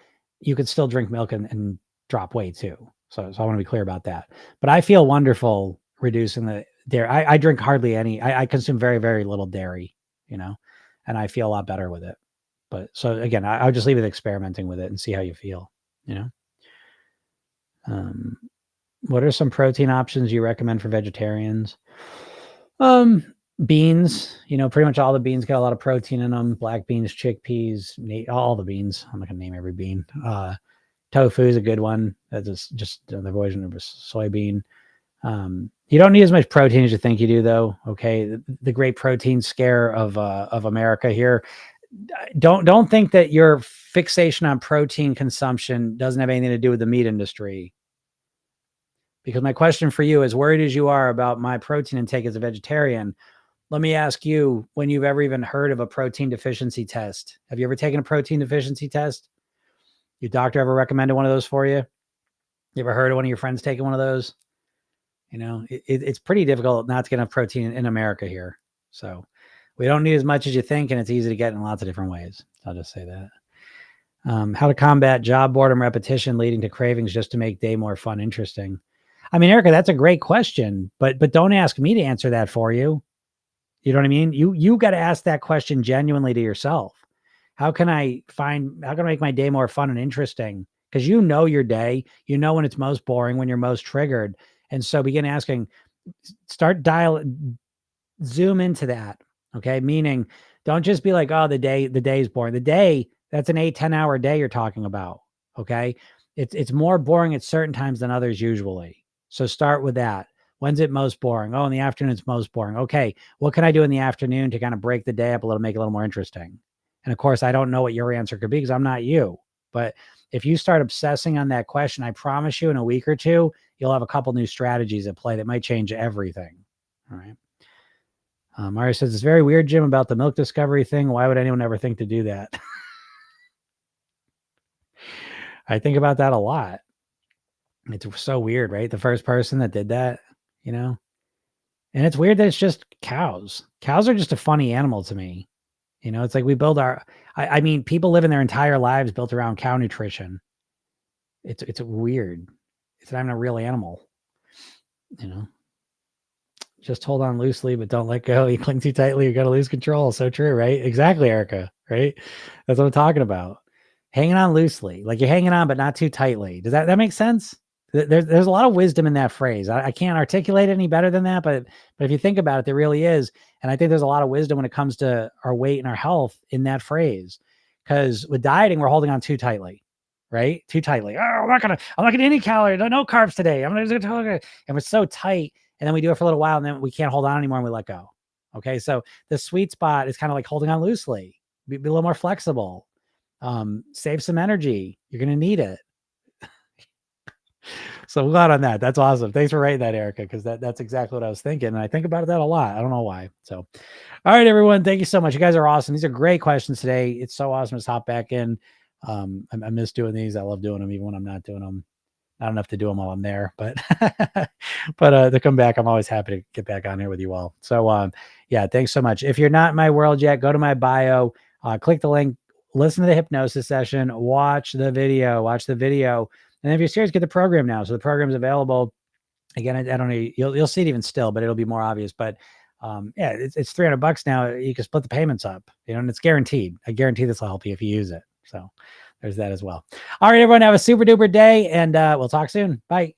you could still drink milk and drop weight too. So I want to be clear about that. But I feel wonderful reducing the dairy. I drink hardly any. I consume very, very little dairy, and I feel a lot better with it. But so again, I'll just leave it experimenting with it and see how you feel, What are some protein options you recommend for vegetarians? Beans, pretty much all the beans got a lot of protein in them. Black beans, chickpeas, all the beans. I'm not gonna name every bean. Tofu is a good one. That's just the version of a soybean. You don't need as much protein as you think you do, though. Okay, the great protein scare of America here. Don't think that your fixation on protein consumption doesn't have anything to do with the meat industry. Because my question for you is, worried as you are about my protein intake as a vegetarian, let me ask you, when you've ever even heard of a protein deficiency test. Have you ever taken a protein deficiency test? Your doctor ever recommended one of those for you? You ever heard of one of your friends taking one of those? It's pretty difficult not to get enough protein in America here. So we don't need as much as you think, and it's easy to get in lots of different ways. I'll just say that. How to combat job boredom repetition leading to cravings just to make day more fun, interesting. I mean, Erica, that's a great question, but don't ask me to answer that for you. You know what I mean? You got to ask that question genuinely to yourself. How can I make my day more fun and interesting? Because your day, when it's most boring, when you're most triggered. And so begin asking, zoom into that. Okay. Meaning don't just be like, oh, the day's boring. The day, that's an 8-10 hour day you're talking about. Okay. It's more boring at certain times than others usually. So start with that. When's it most boring? Oh, in the afternoon, it's most boring. Okay. What can I do in the afternoon to kind of break the day up a little, make it a little more interesting? And of course, I don't know what your answer could be because I'm not you. But if you start obsessing on that question, I promise you in a week or two, you'll have a couple new strategies at play that might change everything. All right. Mario says, it's very weird, Jim, about the milk discovery thing. Why would anyone ever think to do that? I think about that a lot. It's so weird, right? The first person that did that, and it's weird that it's just cows. Cows are just a funny animal to me. It's like we build I mean, people living their entire lives built around cow nutrition. It's weird. It's not even a real animal, Just hold on loosely, but don't let go. You cling too tightly, you're going to lose control. So true, right? Exactly, Erica, right? That's what I'm talking about. Hanging on loosely, like you're hanging on, but not too tightly. Does that make sense? There's a lot of wisdom in that phrase. I can't articulate it any better than that, but if you think about it, there really is. And I think there's a lot of wisdom when it comes to our weight and our health in that phrase. Because with dieting, we're holding on too tightly, right? Too tightly. Oh, I'm not gonna any calories, no carbs today. And we're so tight. And then we do it for a little while and then we can't hold on anymore and we let go. Okay. So the sweet spot is kind of like holding on loosely, be a little more flexible, save some energy. You're going to need it. So glad on that. That's awesome. Thanks for writing that, Erica, because that's exactly what I was thinking. And I think about that a lot. I don't know why. So, all right, everyone. Thank you so much. You guys are awesome. These are great questions today. It's so awesome to hop back in. I miss doing these. I love doing them even when I'm not doing them. Not enough to do them while I'm there, but to come back, I'm always happy to get back on here with you all. So yeah, thanks so much. If you're not in my world yet, go to my bio, click the link, listen to the hypnosis session, watch the video. And if you're serious, get the program now. So the program's available. Again, I don't know, you'll see it even still, but it'll be more obvious. But yeah, it's $300 now. You can split the payments up, and it's guaranteed. I guarantee this will help you if you use it. So there's that as well. All right, everyone, have a super duper day, and we'll talk soon. Bye.